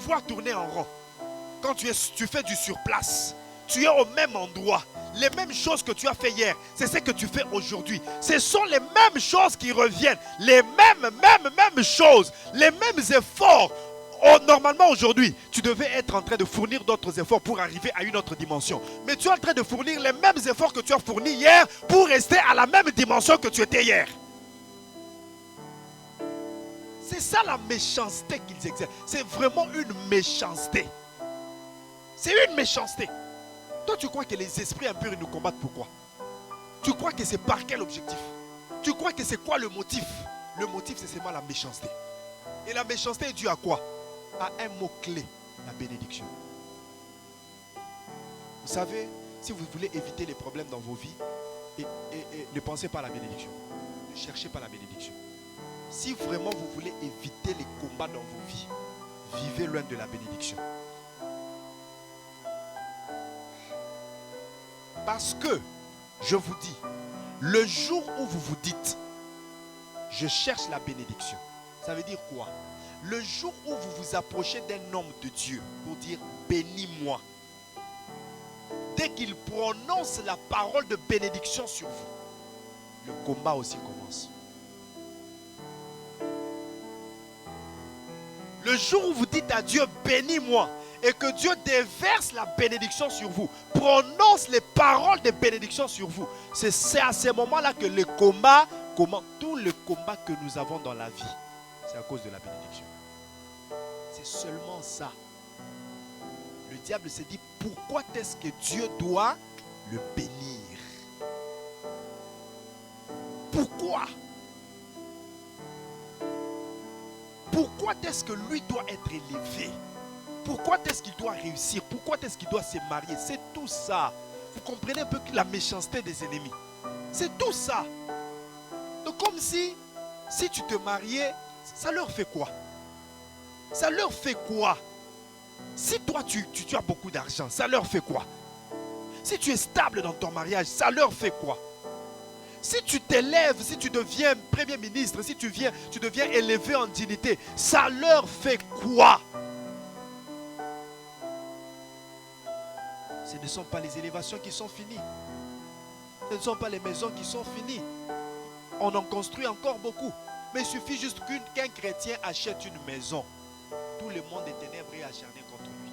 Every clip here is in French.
voir tourner en rond. Quand tu fais du surplace, tu es au même endroit. Les mêmes choses que tu as fait hier, c'est ce que tu fais aujourd'hui. Ce sont les mêmes choses qui reviennent. Les mêmes choses. Les mêmes efforts. Oh, normalement aujourd'hui, tu devais être en train de fournir d'autres efforts pour arriver à une autre dimension. Mais tu es en train de fournir les mêmes efforts que tu as fournis hier pour rester à la même dimension que tu étais hier. C'est ça la méchanceté qu'ils exercent. C'est vraiment une méchanceté. C'est une méchanceté. Toi, tu crois que les esprits impurs nous combattent pourquoi? Tu crois que c'est par quel objectif? Tu crois que c'est quoi le motif? Le motif, c'est seulement la méchanceté. Et la méchanceté est due à quoi? À un mot-clé, la bénédiction. Vous savez, si vous voulez éviter les problèmes dans vos vies, ne pensez pas à la bénédiction. Ne cherchez pas la bénédiction. Si vraiment vous voulez éviter les combats dans vos vies, vivez loin de la bénédiction. Parce que, je vous dis, le jour où vous vous dites, je cherche la bénédiction, ça veut dire quoi? Le jour où vous vous approchez d'un homme de Dieu pour dire, bénis-moi, dès qu'il prononce la parole de bénédiction sur vous, le combat aussi commence. Le jour où vous dites à Dieu, bénis-moi, et que Dieu déverse la bénédiction sur vous, prononce les paroles de bénédiction sur vous, c'est à ce moment-là que le combat commence. Tout le combat que nous avons dans la vie, c'est à cause de la bénédiction. C'est seulement ça. Le diable s'est dit, pourquoi est-ce que Dieu doit le bénir? Pourquoi? Pourquoi est-ce que lui doit être élevé? Pourquoi est-ce qu'il doit réussir? Pourquoi est-ce qu'il doit se marier? C'est tout ça. Vous comprenez un peu la méchanceté des ennemis. C'est tout ça. Donc comme si tu te mariais, ça leur fait quoi? Ça leur fait quoi? Si toi tu as beaucoup d'argent, ça leur fait quoi? Si tu es stable dans ton mariage, ça leur fait quoi? Si tu t'élèves, si tu deviens premier ministre, si tu deviens élevé en dignité, ça leur fait quoi? Ce ne sont pas les élévations qui sont finies. Ce ne sont pas les maisons qui sont finies. On en construit encore beaucoup. Mais il suffit juste qu'un chrétien achète une maison. Tout le monde des ténèbres est acharné contre lui.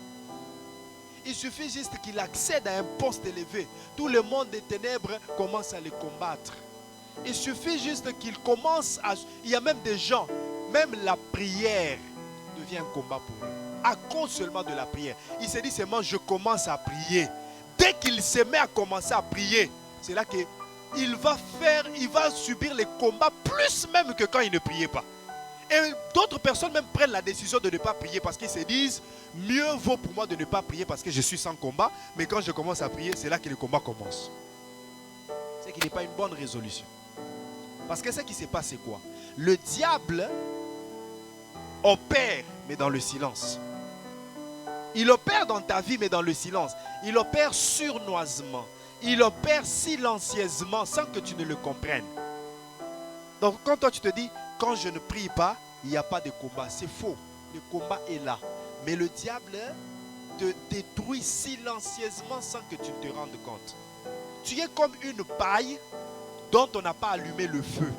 Il suffit juste qu'il accède à un poste élevé. Tout le monde des ténèbres commence à le combattre. Il suffit juste qu'il commence à... Il y a même des gens, même la prière devient un combat pour eux. À cause seulement de la prière. Il se dit seulement, je commence à prier. Dès qu'il se met à commencer à prier, c'est là qu'il va subir les combats plus même que quand il ne priait pas. Et d'autres personnes même prennent la décision de ne pas prier parce qu'ils se disent, mieux vaut pour moi de ne pas prier parce que je suis sans combat. Mais quand je commence à prier, c'est là que le combat commence. C'est qu'il n'est pas une bonne résolution. Parce que ce qui se passe, c'est quoi? Le diable opère, mais dans le silence. Il opère dans ta vie, mais dans le silence. Il opère sournoisement. Il opère silencieusement sans que tu ne le comprennes. Donc quand toi tu te dis, quand je ne prie pas, il n'y a pas de combat. C'est faux. Le combat est là. Mais le diable te détruit silencieusement sans que tu ne te rendes compte. Tu es comme une paille dont on n'a pas allumé le feu.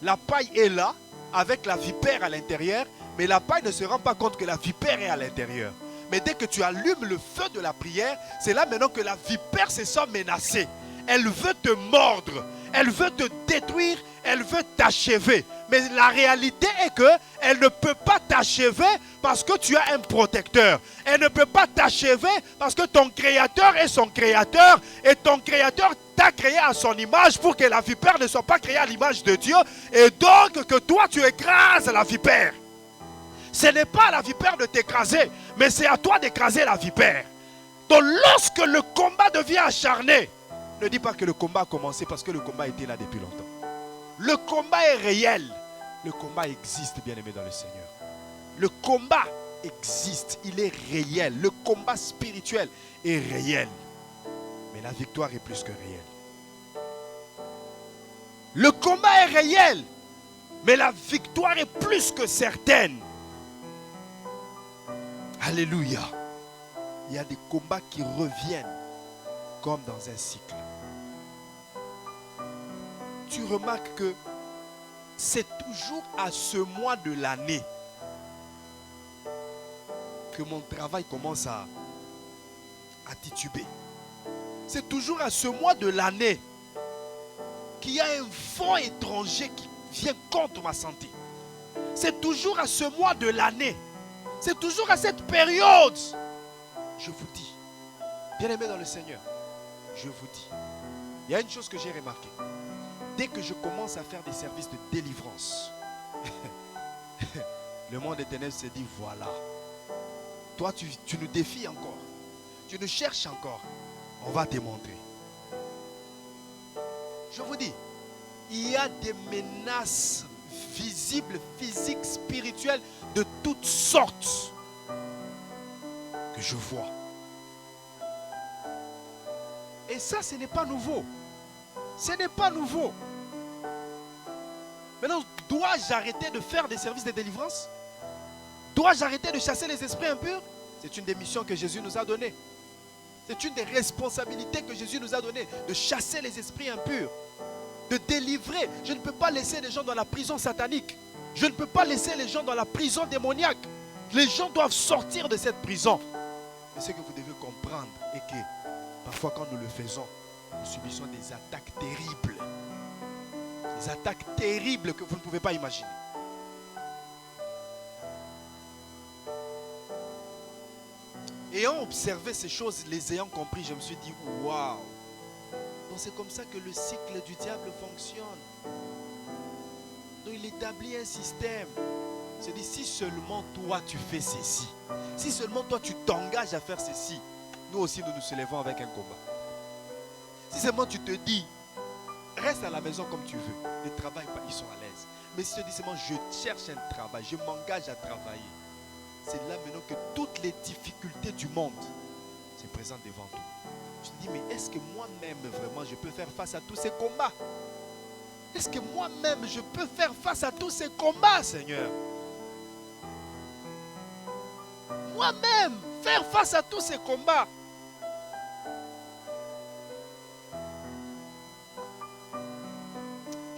La paille est là, avec la vipère à l'intérieur, mais la paille ne se rend pas compte que la vipère est à l'intérieur. Mais dès que tu allumes le feu de la prière, c'est là maintenant que la vipère se sent menacée. Elle veut te mordre, elle veut te détruire, elle veut t'achever. Mais la réalité est qu'elle ne peut pas t'achever parce que tu as un protecteur. Elle ne peut pas t'achever parce que ton créateur est son créateur et ton créateur t'a créé à son image pour que la vipère ne soit pas créée à l'image de Dieu et donc que toi tu écrases la vipère. Ce n'est pas à la vipère de t'écraser, mais c'est à toi d'écraser la vipère. Donc lorsque le combat devient acharné, ne dis pas que le combat a commencé parce que le combat était là depuis longtemps. Le combat est réel. Le combat existe, bien-aimé dans le Seigneur. Le combat existe, il est réel. Le combat spirituel est réel. Mais la victoire est plus que réelle. Le combat est réel, mais la victoire est plus que certaine. Alléluia. Il y a des combats qui reviennent comme dans un cycle. Tu remarques que c'est toujours à ce mois de l'année que mon travail commence à tituber. C'est toujours à ce mois de l'année qu'il y a un vent étranger qui vient contre ma santé. C'est toujours à ce mois de l'année. C'est toujours à cette période. Je vous dis, bien-aimés dans le Seigneur, je vous dis, il y a une chose que j'ai remarquée. Dès que je commence à faire des services de délivrance, le monde des ténèbres se dit, voilà, toi tu nous défies encore, tu nous cherches encore, on va te montrer. Je vous dis, il y a des menaces visibles, physiques, spirituelles, de toutes sortes que je vois. Et ça, ce n'est pas nouveau. Ce n'est pas nouveau. Maintenant, dois-je arrêter de faire des services de délivrance? Dois-je arrêter de chasser les esprits impurs? C'est une des missions que Jésus nous a données. C'est une des responsabilités que Jésus nous a données, de chasser les esprits impurs, de délivrer. Je ne peux pas laisser les gens dans la prison satanique. Je ne peux pas laisser les gens dans la prison démoniaque. Les gens doivent sortir de cette prison. Mais ce que vous devez comprendre est que parfois quand nous le faisons, nous subissons des attaques terribles. Des attaques terribles que vous ne pouvez pas imaginer. Ayant observé ces choses, les ayant compris, je me suis dit, waouh! Donc c'est comme ça que le cycle du diable fonctionne. Donc il établit un système. Il se dit, si seulement toi tu fais ceci, si seulement toi tu t'engages à faire ceci, nous aussi nous nous élevons avec un combat. Si seulement tu te dis, reste à la maison comme tu veux, ne travaille pas, ils sont à l'aise. Mais si tu te dis seulement, je cherche un travail, je m'engage à travailler, c'est là maintenant que toutes les difficultés du monde se présentent devant toi. Tu te dis, mais est-ce que moi-même vraiment je peux faire face à tous ces combats? Est-ce que moi-même je peux faire face à tous ces combats, Seigneur? Moi-même faire face à tous ces combats.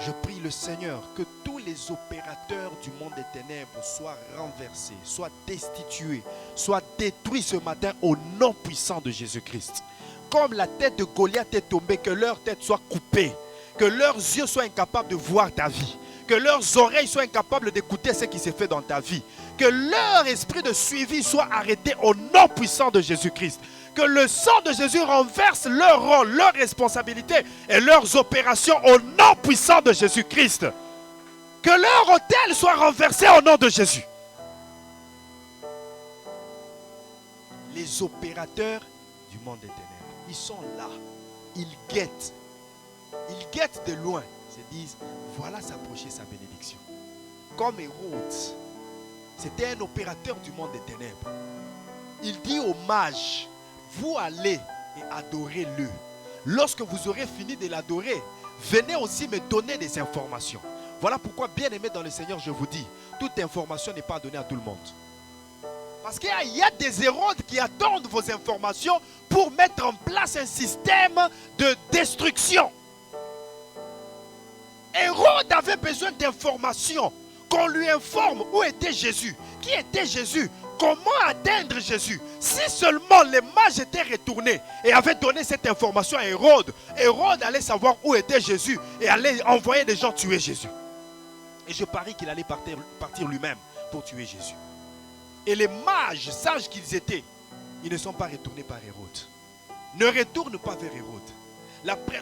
Je prie le Seigneur que tous les opérateurs du monde des ténèbres soient renversés, soient destitués, soient détruits ce matin au nom puissant de Jésus-Christ. Comme la tête de Goliath est tombée, que leur tête soit coupée, que leurs yeux soient incapables de voir ta vie, que leurs oreilles soient incapables d'écouter ce qui s'est fait dans ta vie, que leur esprit de suivi soit arrêté au nom puissant de Jésus-Christ. Que le sang de Jésus renverse leur rôle, leur responsabilité et leurs opérations au nom puissant de Jésus-Christ. Que leur autel soit renversé au nom de Jésus. Les opérateurs du monde des ténèbres, ils sont là. Ils guettent. Ils guettent de loin. Ils se disent, voilà s'approcher sa bénédiction. Comme Hérode, c'était un opérateur du monde des ténèbres. Il dit aux mages, vous allez et adorez-le. Lorsque vous aurez fini de l'adorer, venez aussi me donner des informations. Voilà pourquoi, bien aimé dans le Seigneur, je vous dis, toute information n'est pas donnée à tout le monde. Parce qu'il y a des Hérodes qui attendent vos informations pour mettre en place un système de destruction. Hérode avait besoin d'informations, qu'on lui informe où était Jésus. Qui était Jésus? Comment atteindre Jésus? Si seulement les mages étaient retournés et avaient donné cette information à Hérode, Hérode allait savoir où était Jésus et allait envoyer des gens tuer Jésus. Et je parie qu'il allait partir lui-même pour tuer Jésus. Et les mages, sages qu'ils étaient, ils ne sont pas retournés par Hérode. Ne retourne pas vers Hérode.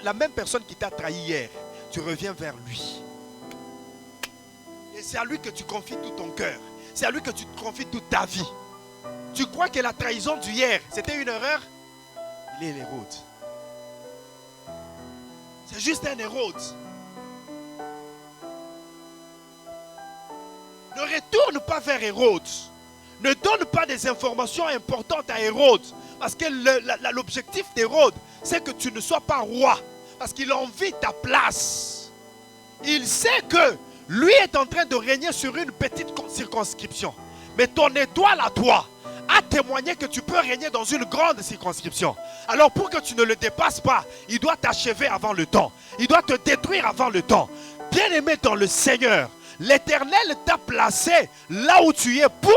La même personne qui t'a trahi hier, tu reviens vers lui. Et c'est à lui que tu confies tout ton cœur. C'est à lui que tu te confies toute ta vie. Tu crois que la trahison d'hier, c'était une erreur? Il est l'Hérode. C'est juste un Hérode. Ne retourne pas vers Hérode. Ne donne pas des informations importantes à Hérode. Parce que l'objectif d'Hérode, c'est que tu ne sois pas roi. Parce qu'il envie ta place. Il sait que lui est en train de régner sur une petite circonscription. Mais ton étoile à toi a témoigné que tu peux régner dans une grande circonscription. Alors pour que tu ne le dépasses pas, il doit t'achever avant le temps. Il doit te détruire avant le temps. Bien-aimé dans le Seigneur, l'Éternel t'a placé là où tu es pour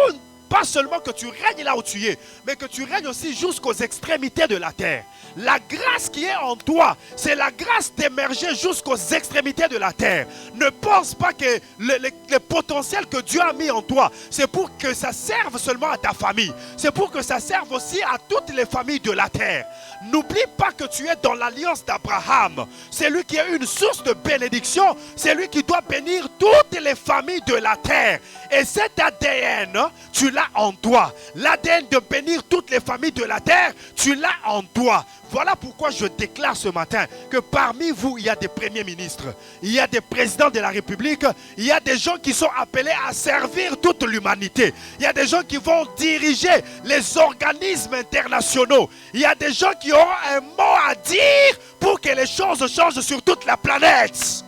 pas seulement que tu règnes là où tu es, mais que tu règnes aussi jusqu'aux extrémités de la terre. La grâce qui est en toi, c'est la grâce d'émerger jusqu'aux extrémités de la terre. Ne pense pas que le potentiel que Dieu a mis en toi, c'est pour que ça serve seulement à ta famille. C'est pour que ça serve aussi à toutes les familles de la terre. N'oublie pas que tu es dans l'alliance d'Abraham. C'est lui qui est une source de bénédiction. C'est lui qui doit bénir toutes les familles de la terre. Et cet ADN, tu l'as en toi. L'ADN de bénir toutes les familles de la terre, tu l'as en toi. Voilà pourquoi je déclare ce matin que parmi vous, il y a des premiers ministres, il y a des présidents de la République, il y a des gens qui sont appelés à servir toute l'humanité. Il y a des gens qui vont diriger les organismes internationaux. Il y a des gens qui auront un mot à dire pour que les choses changent sur toute la planète.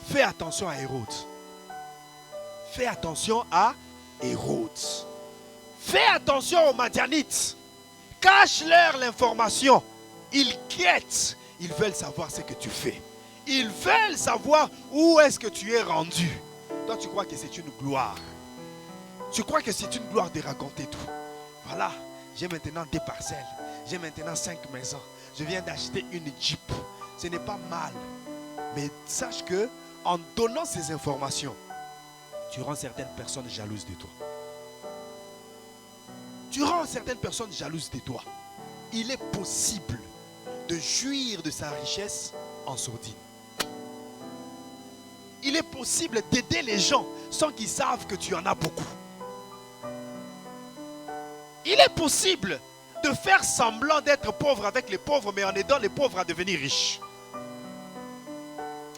Fais attention à Hérode. Fais attention à Hérode. Fais attention aux Madianites. Cache-leur l'information. Ils guettent. Ils veulent savoir ce que tu fais. Ils veulent savoir où est-ce que tu es rendu. Toi, tu crois que c'est une gloire. Tu crois que c'est une gloire de raconter tout. Voilà, j'ai maintenant 2 parcelles. J'ai maintenant 5 maisons. Je viens d'acheter une Jeep. Ce n'est pas mal. Mais sache que en donnant ces informations, tu rends certaines personnes jalouses de toi. Tu rends certaines personnes jalouses de toi. Il est possible de jouir de sa richesse en sourdine. Il est possible d'aider les gens sans qu'ils savent que tu en as beaucoup. Il est possible de faire semblant d'être pauvre avec les pauvres, mais en aidant les pauvres à devenir riches.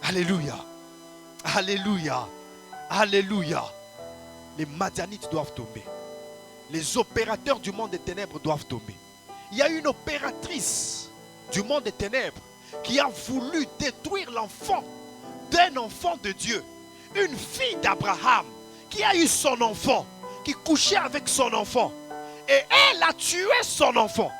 Alléluia. Alléluia. Alléluia. Les Madianites doivent tomber. Les opérateurs du monde des ténèbres doivent tomber. Il y a une opératrice du monde des ténèbres qui a voulu détruire l'enfant d'un enfant de Dieu. Une fille d'Abraham qui a eu son enfant, qui couchait avec son enfant. Et elle a tué son enfant.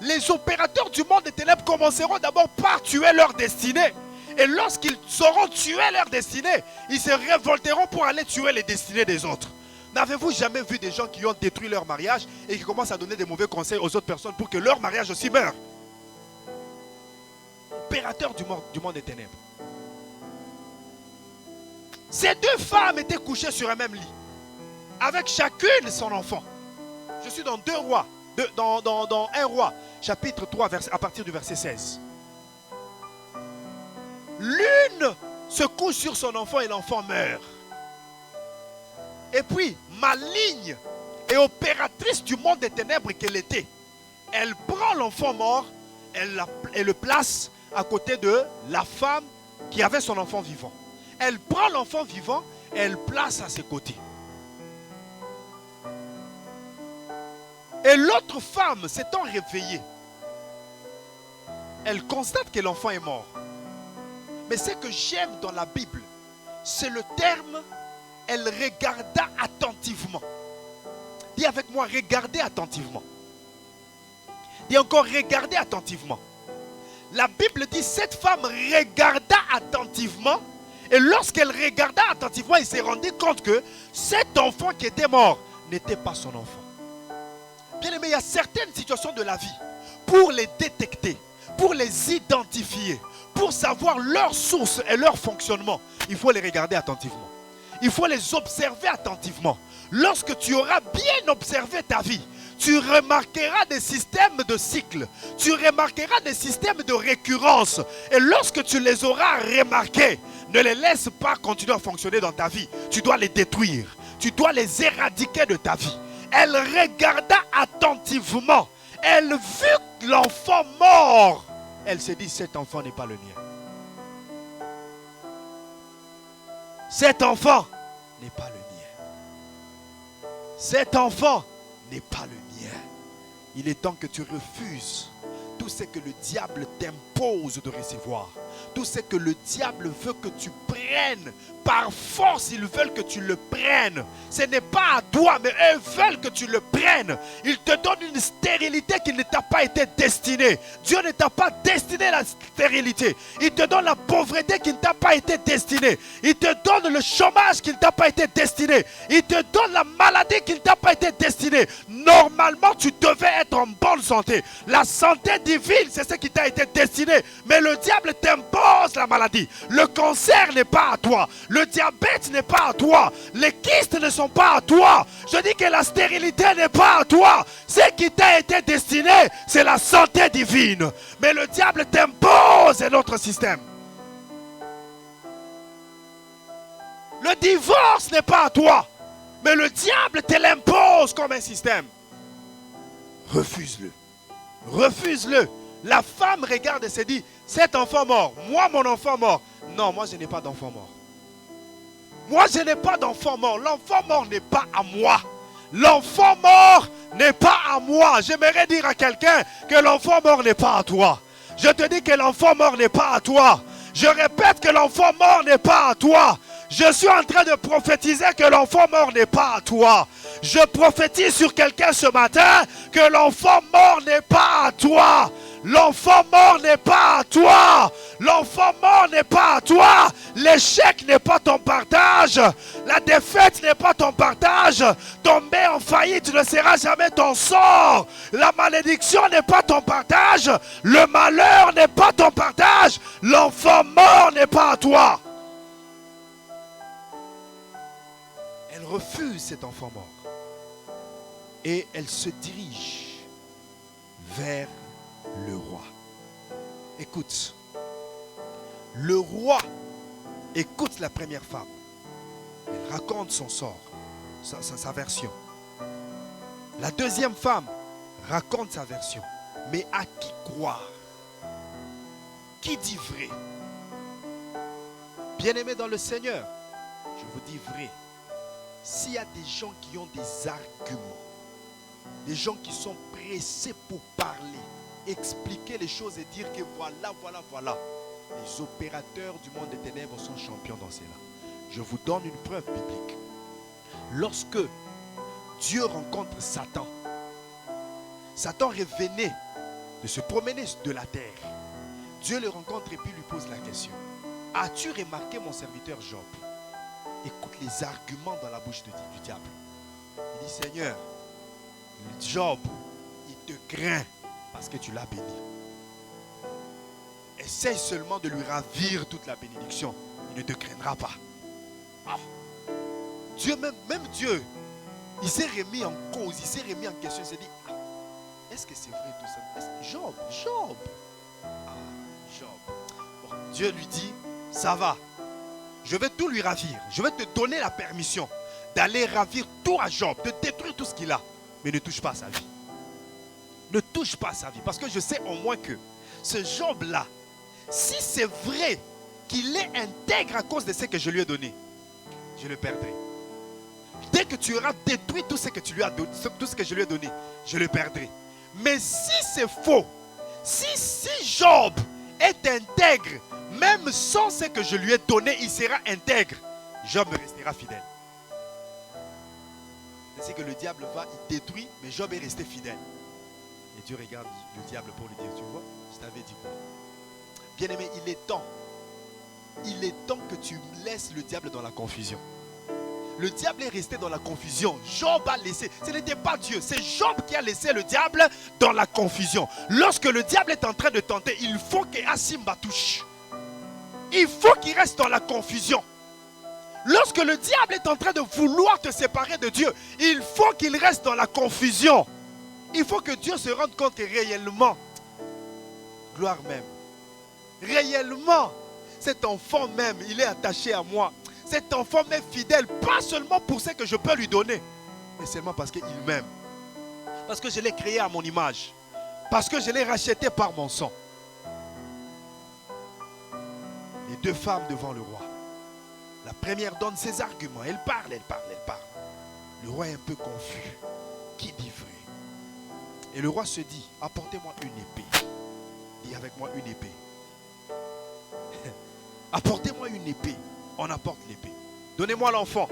Les opérateurs du monde des ténèbres commenceront d'abord par tuer leur destinée. Et lorsqu'ils sauront tuer leur destinée, ils se révolteront pour aller tuer les destinées des autres. N'avez-vous jamais vu des gens qui ont détruit leur mariage et qui commencent à donner des mauvais conseils aux autres personnes pour que leur mariage aussi meure? Opérateur du monde des ténèbres. Ces 2 femmes étaient couchées sur un même lit, avec chacune son enfant. Je suis dans 2 rois, dans 1 roi, chapitre 3, à partir du verset 16. L'une se couche sur son enfant et l'enfant meurt. Et puis, maligne et opératrice du monde des ténèbres qu'elle était, elle prend l'enfant mort, elle le place à côté de la femme qui avait son enfant vivant. Elle prend l'enfant vivant et elle place à ses côtés. Et l'autre femme s'étant réveillée, elle constate que l'enfant est mort. Mais ce que j'aime dans la Bible, c'est le terme « elle regarda attentivement ». Dis avec moi, regardez attentivement. Dis encore, regardez attentivement. La Bible dit, cette femme regarda attentivement. Et lorsqu'elle regarda attentivement, elle s'est rendue compte que cet enfant qui était mort n'était pas son enfant. Bien aimé, il y a certaines situations de la vie, pour les détecter, pour les identifier, pour savoir leur source et leur fonctionnement, il faut les regarder attentivement. Il faut les observer attentivement. Lorsque tu auras bien observé ta vie, tu remarqueras des systèmes de cycle, tu remarqueras des systèmes de récurrence. Et lorsque tu les auras remarqués, ne les laisse pas continuer à fonctionner dans ta vie. Tu dois les détruire, tu dois les éradiquer de ta vie. Elle regarda attentivement, elle vit l'enfant mort. Elle se dit, cet enfant n'est pas le mien. Cet enfant n'est pas le mien. Cet enfant n'est pas le mien. Il est temps que tu refuses tout ce que le diable t'impose de recevoir, tout ce que le diable veut que tu prennes, par force, ils veulent que tu le prennes. Ce n'est pas à toi, mais eux veulent que tu le prennes. Ils te donnent une stérilité qui ne t'a pas été destinée. Dieu ne t'a pas destiné la stérilité. Il te donne la pauvreté qui ne t'a pas été destinée. Il te donne le chômage qui ne t'a pas été destiné. Il te donne la maladie qui ne t'a pas été destinée. Normalement, tu devais être en bonne santé. La santé divine, c'est ce qui t'a été destiné. Mais le diable t'impose la maladie. Le cancer n'est pas à toi. Le diabète n'est pas à toi. Les kystes ne sont pas à toi. Je dis que la stérilité n'est pas à toi. Ce qui t'a été destiné, c'est la santé divine. Mais le diable t'impose un autre système. Le divorce n'est pas à toi. Mais le diable te l'impose comme un système. Refuse-le. Refuse-le. La femme regarde et se dit, cet enfant mort, moi mon enfant mort. Non, moi je n'ai pas d'enfant mort. Moi, je n'ai pas d'enfant mort. L'enfant mort n'est pas à moi. L'enfant mort n'est pas à moi. J'aimerais dire à quelqu'un que l'enfant mort n'est pas à toi. Je te dis que l'enfant mort n'est pas à toi. Je répète que l'enfant mort n'est pas à toi. Je suis en train de prophétiser que l'enfant mort n'est pas à toi. Je prophétise sur quelqu'un ce matin que l'enfant mort n'est pas à toi. L'enfant mort n'est pas à toi. L'enfant mort n'est pas à toi. L'échec n'est pas ton partage. La défaite n'est pas ton partage. Tomber en faillite ne sera jamais ton sort. La malédiction n'est pas ton partage. Le malheur n'est pas ton partage. L'enfant mort n'est pas à toi. Elle refuse cet enfant mort. Et elle se dirige vers le roi. Écoute. Le roi écoute la première femme. Elle raconte son sort, sa version. La deuxième femme raconte sa version. Mais à qui croire? Qui dit vrai? Bien-aimés dans le Seigneur, je vous dis vrai. S'il y a des gens qui ont des arguments, des gens qui sont pressés pour parler, expliquer les choses et dire que voilà, les opérateurs du monde des ténèbres sont champions dans cela. Je vous donne une preuve biblique. Lorsque Dieu rencontre Satan, Satan revenait de se promener de la terre. Dieu le rencontre et puis lui pose la question. As-tu remarqué mon serviteur Job? Écoute les arguments dans la bouche du diable. Il dit, Seigneur, Job, il te craint parce que tu l'as béni. Essaye seulement de lui ravir toute la bénédiction. Il ne te craindra pas. Ah. Dieu, même Dieu, il s'est remis en cause, il s'est remis en question. Il s'est dit, ah, est-ce que c'est vrai tout ça? Job. Ah, Job. Bon, Dieu lui dit, ça va. Je vais tout lui ravir. Je vais te donner la permission d'aller ravir tout à Job, de détruire tout ce qu'il a. Mais ne touche pas à sa vie. Ne touche pas à sa vie. Parce que je sais au moins que ce Job-là, si c'est vrai qu'il est intègre à cause de ce que je lui ai donné, je le perdrai. Dès que tu auras détruit tout ce que tu lui as donné, tout ce que je lui ai donné, je le perdrai. Mais si c'est faux, si Job est intègre, même sans ce que je lui ai donné, il sera intègre, Job me restera fidèle. C'est que le diable va, il détruit, mais Job est resté fidèle. Et Dieu regarde le diable pour lui dire, tu vois, je t'avais dit quoi? Bien-aimé, il est temps que tu laisses le diable dans la confusion. Le diable est resté dans la confusion. Job a laissé, ce n'était pas Dieu, c'est Job qui a laissé le diable dans la confusion. Lorsque le diable est en train de tenter, il faut que Asimba touche. Il faut qu'il reste dans la confusion. Lorsque le diable est en train de vouloir te séparer de Dieu, il faut qu'il reste dans la confusion. Il faut que Dieu se rende compte que réellement, gloire même, réellement, cet enfant même, il est attaché à moi. Cet enfant m'est fidèle, pas seulement pour ce que je peux lui donner, mais seulement parce qu'il m'aime. Parce que je l'ai créé à mon image. Parce que je l'ai racheté par mon sang. Les deux femmes devant le roi. La première donne ses arguments. Elle parle. Le roi est un peu confus. Qui dit vrai? Et le roi se dit, apportez-moi une épée. Dis avec moi une épée. Apportez-moi une épée. On apporte l'épée. Donnez-moi l'enfant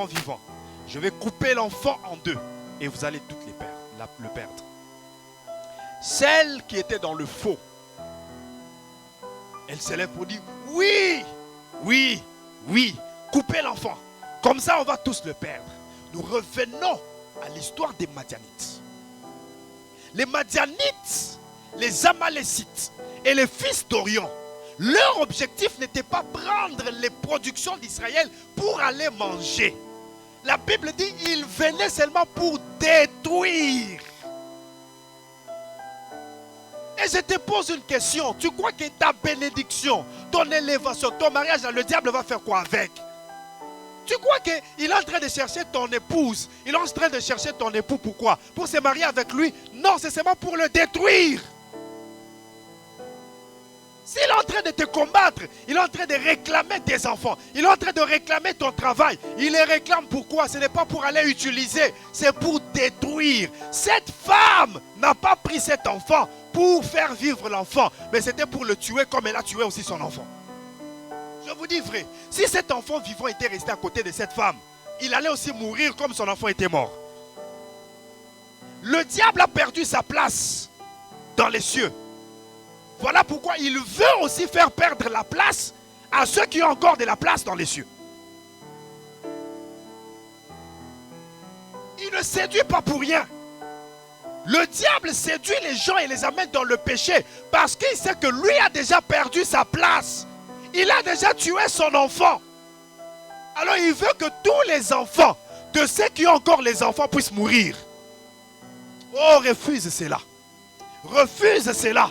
vivant. Je vais couper l'enfant en deux et vous allez toutes le perdre. Celle qui était dans le faux, elle se lève pour dire oui, oui, oui, coupez l'enfant. Comme ça, on va tous le perdre. Nous revenons à l'histoire des Madianites. Les Madianites, les Amalécites et les fils d'Orion, leur objectif n'était pas prendre les productions d'Israël pour aller manger. La Bible dit qu'ils venaient seulement pour détruire. Et je te pose une question. Tu crois que ta bénédiction, ton élévation, ton mariage, le diable va faire quoi avec? Tu crois qu'il est en train de chercher ton épouse? Il est en train de chercher ton époux. Pourquoi? Pour se marier avec lui? Non, c'est seulement pour le détruire. S'il est en train de te combattre, il est en train de réclamer tes enfants, il est en train de réclamer ton travail. Il les réclame pourquoi? Ce n'est pas pour aller utiliser, c'est pour détruire. Cette femme n'a pas pris cet enfant pour faire vivre l'enfant, mais c'était pour le tuer comme elle a tué aussi son enfant. Je vous dis vrai, si cet enfant vivant était resté à côté de cette femme, il allait aussi mourir comme son enfant était mort. Le diable a perdu sa place dans les cieux. Voilà pourquoi il veut aussi faire perdre la place à ceux qui ont encore de la place dans les cieux. Il ne séduit pas pour rien. Le diable séduit les gens et les amène dans le péché parce qu'il sait que lui a déjà perdu sa place. Il a déjà tué son enfant. Alors il veut que tous les enfants, de ceux qui ont encore les enfants, puissent mourir. Oh, refuse cela. Refuse cela.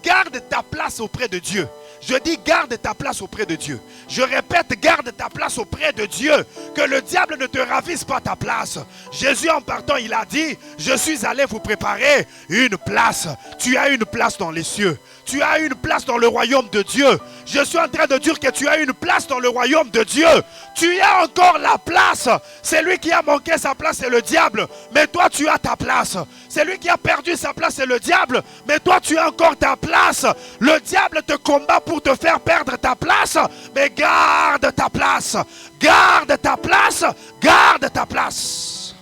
Garde ta place auprès de Dieu. Je dis garde ta place auprès de Dieu. Je répète, garde ta place auprès de Dieu. Que le diable ne te ravisse pas ta place. Jésus en partant, il a dit, je suis allé vous préparer une place. Tu as une place dans les cieux. Tu as une place dans le royaume de Dieu. Je suis en train de dire que tu as une place dans le royaume de Dieu. Tu as encore la place. Celui qui a manqué sa place, c'est le diable. Mais toi, tu as ta place. Celui qui a perdu sa place, c'est le diable. Mais toi, tu as encore ta place. Le diable te combat pour te faire perdre ta place. Mais garde ta place. Garde ta place. Garde ta place.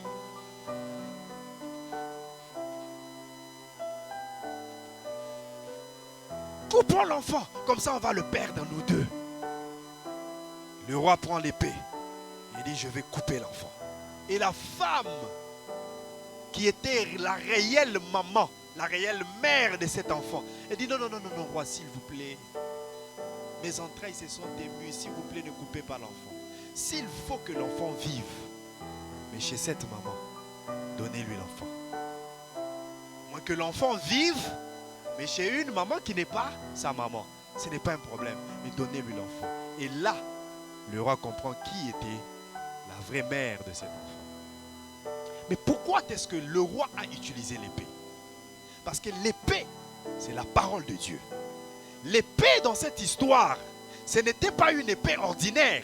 Coupons l'enfant. Comme ça, on va le perdre, nous deux. Le roi prend l'épée. Il dit, je vais couper l'enfant. Et la femme qui était la réelle maman, la réelle mère de cet enfant, elle dit, non, non, non, non, non, roi, s'il vous plaît. Mes entrailles se sont émues. S'il vous plaît, ne coupez pas l'enfant. S'il faut que l'enfant vive, mais chez cette maman, donnez-lui l'enfant. Moins que l'enfant vive, mais chez une maman qui n'est pas sa maman, ce n'est pas un problème. Mais donnez-lui l'enfant. Et là, le roi comprend qui était la vraie mère de cet enfant. Mais pourquoi est-ce que le roi a utilisé l'épée? Parce que l'épée, c'est la parole de Dieu. L'épée dans cette histoire, ce n'était pas une épée ordinaire.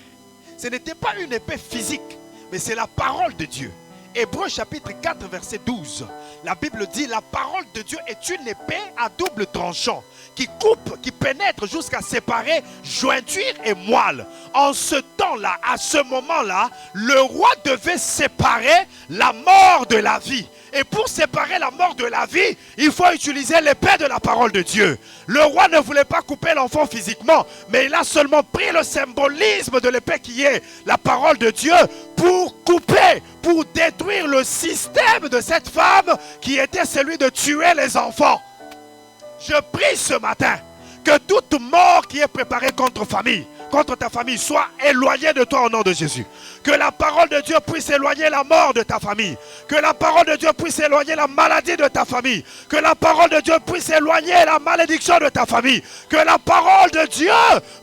Ce n'était pas une épée physique, mais c'est la parole de Dieu. Hébreux chapitre 4 verset 12. La Bible dit, la parole de Dieu est une épée à double tranchant qui coupe, qui pénètre jusqu'à séparer jointure et moelle. En ce temps-là, à ce moment-là, le roi devait séparer la mort de la vie. Et pour séparer la mort de la vie, il faut utiliser l'épée de la parole de Dieu. Le roi ne voulait pas couper l'enfant physiquement, mais il a seulement pris le symbolisme de l'épée qui est la parole de Dieu pour couper, pour détruire le système de cette femme qui était celui de tuer les enfants. Je prie ce matin que toute mort qui est préparée contre ta famille soit éloignée de toi au nom de Jésus. Que la parole de Dieu puisse éloigner la mort de ta famille. Que la parole de Dieu puisse éloigner la maladie de ta famille. Que la parole de Dieu puisse éloigner la malédiction de ta famille. Que la parole de Dieu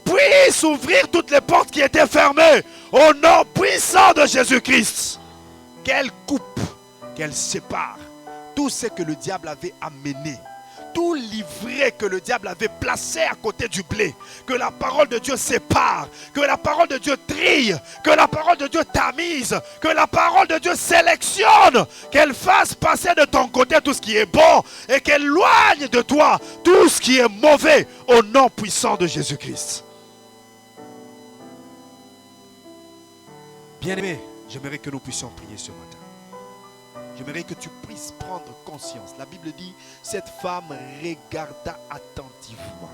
puisse ouvrir toutes les portes qui étaient fermées. Au nom puissant de Jésus-Christ. Qu'elle coupe, qu'elle sépare tout ce que le diable avait amené. tout l'ivraie que le diable avait placé à côté du blé, que la parole de Dieu sépare, que la parole de Dieu trille, que la parole de Dieu tamise, que la parole de Dieu sélectionne, qu'elle fasse passer de ton côté tout ce qui est bon et qu'elle éloigne de toi tout ce qui est mauvais au nom puissant de Jésus-Christ. Bien-aimé, j'aimerais que nous puissions prier ce matin. J'aimerais que tu puisses prendre conscience. La Bible dit, cette femme regarda attentivement.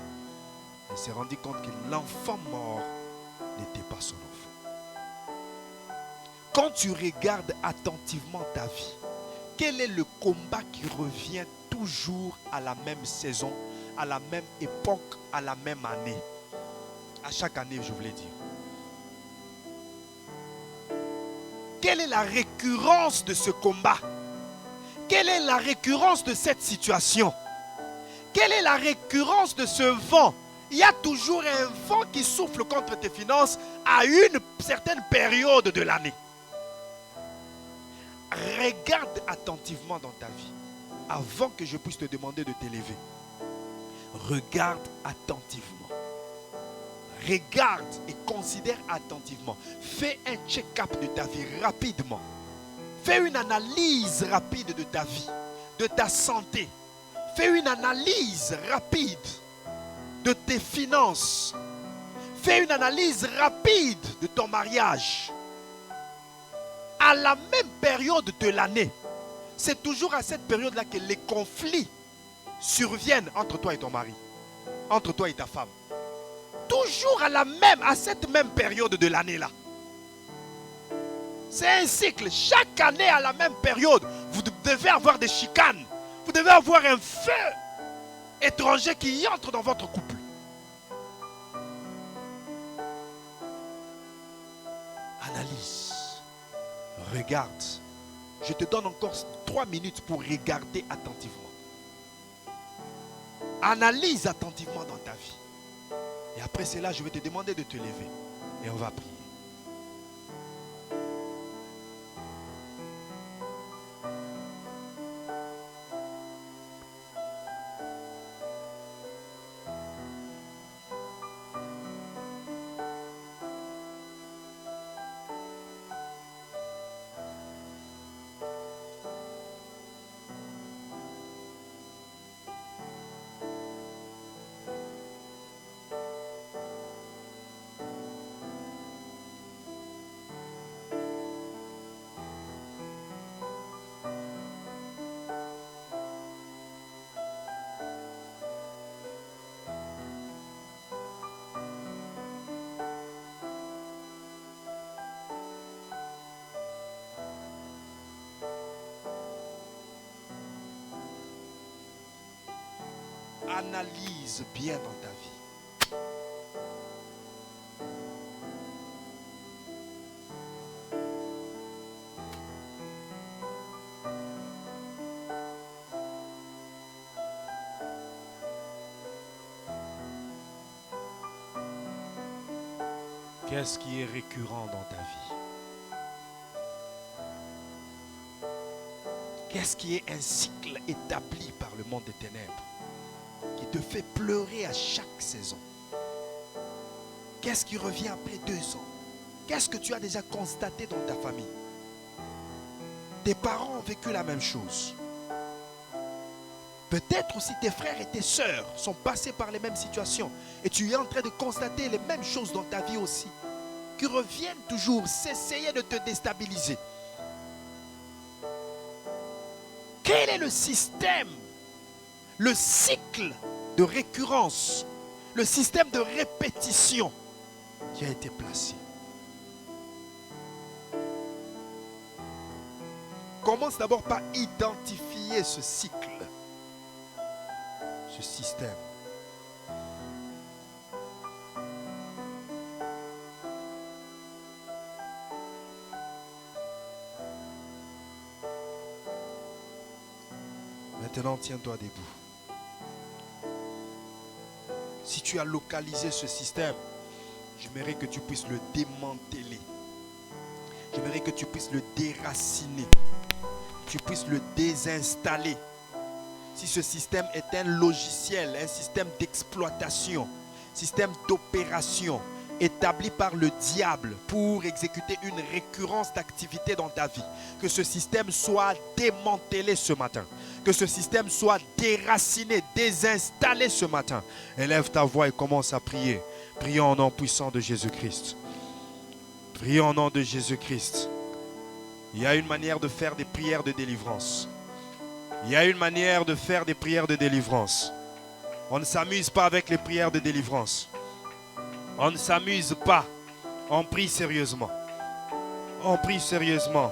Elle s'est rendue compte que l'enfant mort n'était pas son enfant. Quand tu regardes attentivement ta vie, quel est le combat qui revient toujours à la même saison, à la même époque, à la même année? À chaque année, je voulais dire. Quelle est la récurrence de ce combat? Quelle est la récurrence de cette situation? Quelle est la récurrence de ce vent? Il y a toujours un vent qui souffle contre tes finances à une certaine période de l'année. Regarde attentivement dans ta vie avant que je puisse te demander de t'élever. Regarde attentivement. Regarde et considère attentivement. Fais un check-up de ta vie rapidement. Fais une analyse rapide de ta vie, de ta santé. Fais une analyse rapide de tes finances. Fais une analyse rapide de ton mariage. À la même période de l'année, c'est toujours à cette période-là que les conflits surviennent entre toi et ton mari, entre toi et ta femme. Toujours à cette même période de l'année-là. C'est un cycle. Chaque année à la même période, vous devez avoir des chicanes. Vous devez avoir un feu étranger qui entre dans votre couple. Analyse. Regarde. Je te donne encore 3 minutes pour regarder attentivement. Analyse attentivement dans ta vie. Et après cela, je vais te demander de te lever. Et on va prier. Analyse bien dans ta vie. Qu'est-ce qui est récurrent dans ta vie? Qu'est-ce qui est un cycle établi par le monde des ténèbres qui te fait pleurer à chaque saison? Qu'est-ce qui revient après 2 ans? Qu'est-ce que tu as déjà constaté dans ta famille? Tes parents ont vécu la même chose. Peut-être aussi tes frères et tes sœurs sont passés par les mêmes situations et tu es en train de constater les mêmes choses dans ta vie aussi, qui reviennent toujours s'essayer de te déstabiliser. Quel est le système, le cycle de récurrence, le système de répétition qui a été placé? Commence d'abord par identifier ce cycle, ce système. Maintenant, tiens-toi debout. Si tu as localisé ce système, j'aimerais que tu puisses le démanteler. J'aimerais que tu puisses le déraciner. Tu puisses le désinstaller. si ce système est un logiciel, un système d'exploitation, système d'opération établi par le diable pour exécuter une récurrence d'activité dans ta vie, que ce système soit démantelé ce matin, que ce système soit déraciné, désinstallé ce matin. Élève ta voix et commence à prier. Prions au nom puissant de Jésus-Christ. Prions au nom de Jésus-Christ. Il y a une manière de faire des prières de délivrance. Il y a une manière de faire des prières de délivrance. On ne s'amuse pas avec les prières de délivrance. On ne s'amuse pas. On prie sérieusement. On prie sérieusement.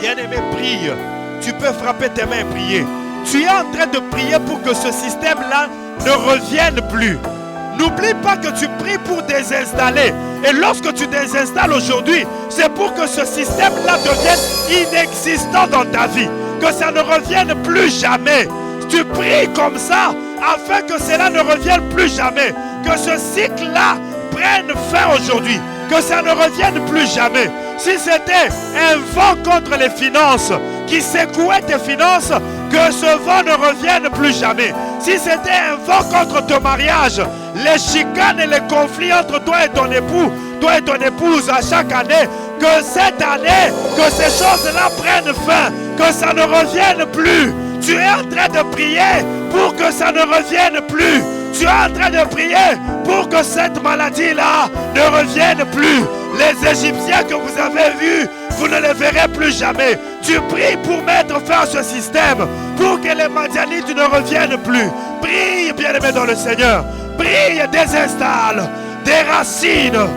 Bien-aimé, prie. Tu peux frapper tes mains et prier. Tu es en train de prier pour que ce système-là ne revienne plus. N'oublie pas que tu pries pour désinstaller. Et lorsque tu désinstalles aujourd'hui, c'est pour que ce système-là devienne inexistant dans ta vie. Que ça ne revienne plus jamais. Tu pries comme ça afin que cela ne revienne plus jamais. Que ce cycle-là prenne fin aujourd'hui. Que ça ne revienne plus jamais. Si c'était un vent contre les finances qui secouait tes finances, que ce vent ne revienne plus jamais. Si c'était un vent contre ton mariage, les chicanes et les conflits entre toi et ton époux, toi et ton épouse à chaque année, que cette année, que ces choses-là prennent fin, que ça ne revienne plus. Tu es en train de prier pour que ça ne revienne plus. Tu es en train de prier pour que cette maladie-là ne revienne plus. Les Égyptiens que vous avez vus, vous ne les verrez plus jamais. Tu pries pour mettre fin à ce système, pour que les Madianites ne reviennent plus. Prie, bien-aimé dans le Seigneur. Prie et désinstalle des racines.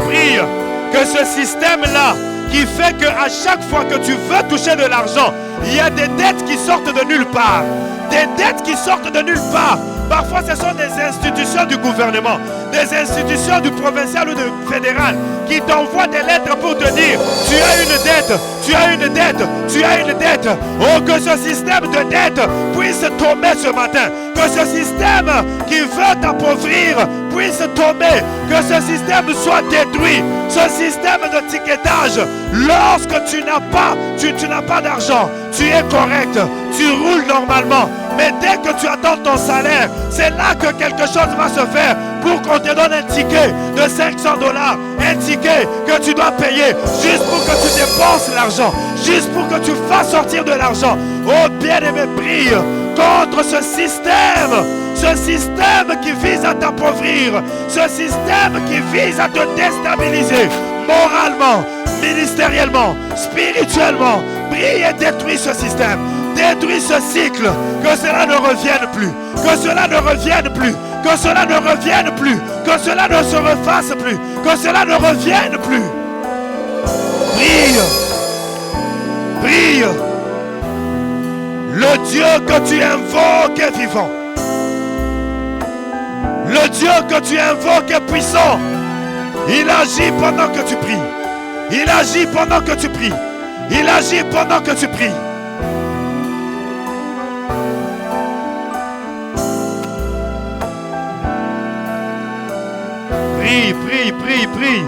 Prie, que ce système-là qui fait qu'à chaque fois que tu veux toucher de l'argent, il y a des dettes qui sortent de nulle part. Des dettes qui sortent de nulle part. Parfois, ce sont des institutions du gouvernement, des institutions du provincial ou du fédéral qui t'envoient des lettres pour te dire tu as une dette, tu as une dette, tu as une dette. Oh, que ce système de dette puisse tomber ce matin. Que ce système qui veut t'appauvrir puisse tomber. Que ce système soit détruit. Ce système de ticketage, lorsque tu n'as pas d'argent, tu es correct, tu roules normalement. Mais dès que tu attends ton salaire, c'est là que quelque chose va se faire pour qu'on te donne un ticket de 500 $, un ticket que tu dois payer juste pour que tu dépenses l'argent, juste pour que tu fasses sortir de l'argent. Oh bien-aimé, prie contre ce système qui vise à t'appauvrir, ce système qui vise à te déstabiliser moralement, ministériellement, spirituellement. Prie et détruis ce système. Détruis ce cycle, que cela ne revienne plus, que cela ne revienne plus, que cela ne revienne plus, que cela ne se refasse plus, que cela ne revienne plus. Prie, prie. Le Dieu que tu invoques est vivant. Le Dieu que tu invoques est puissant. Il agit pendant que tu pries. Il agit pendant que tu pries. Il agit pendant que tu pries. Prie, prie, prie, prie.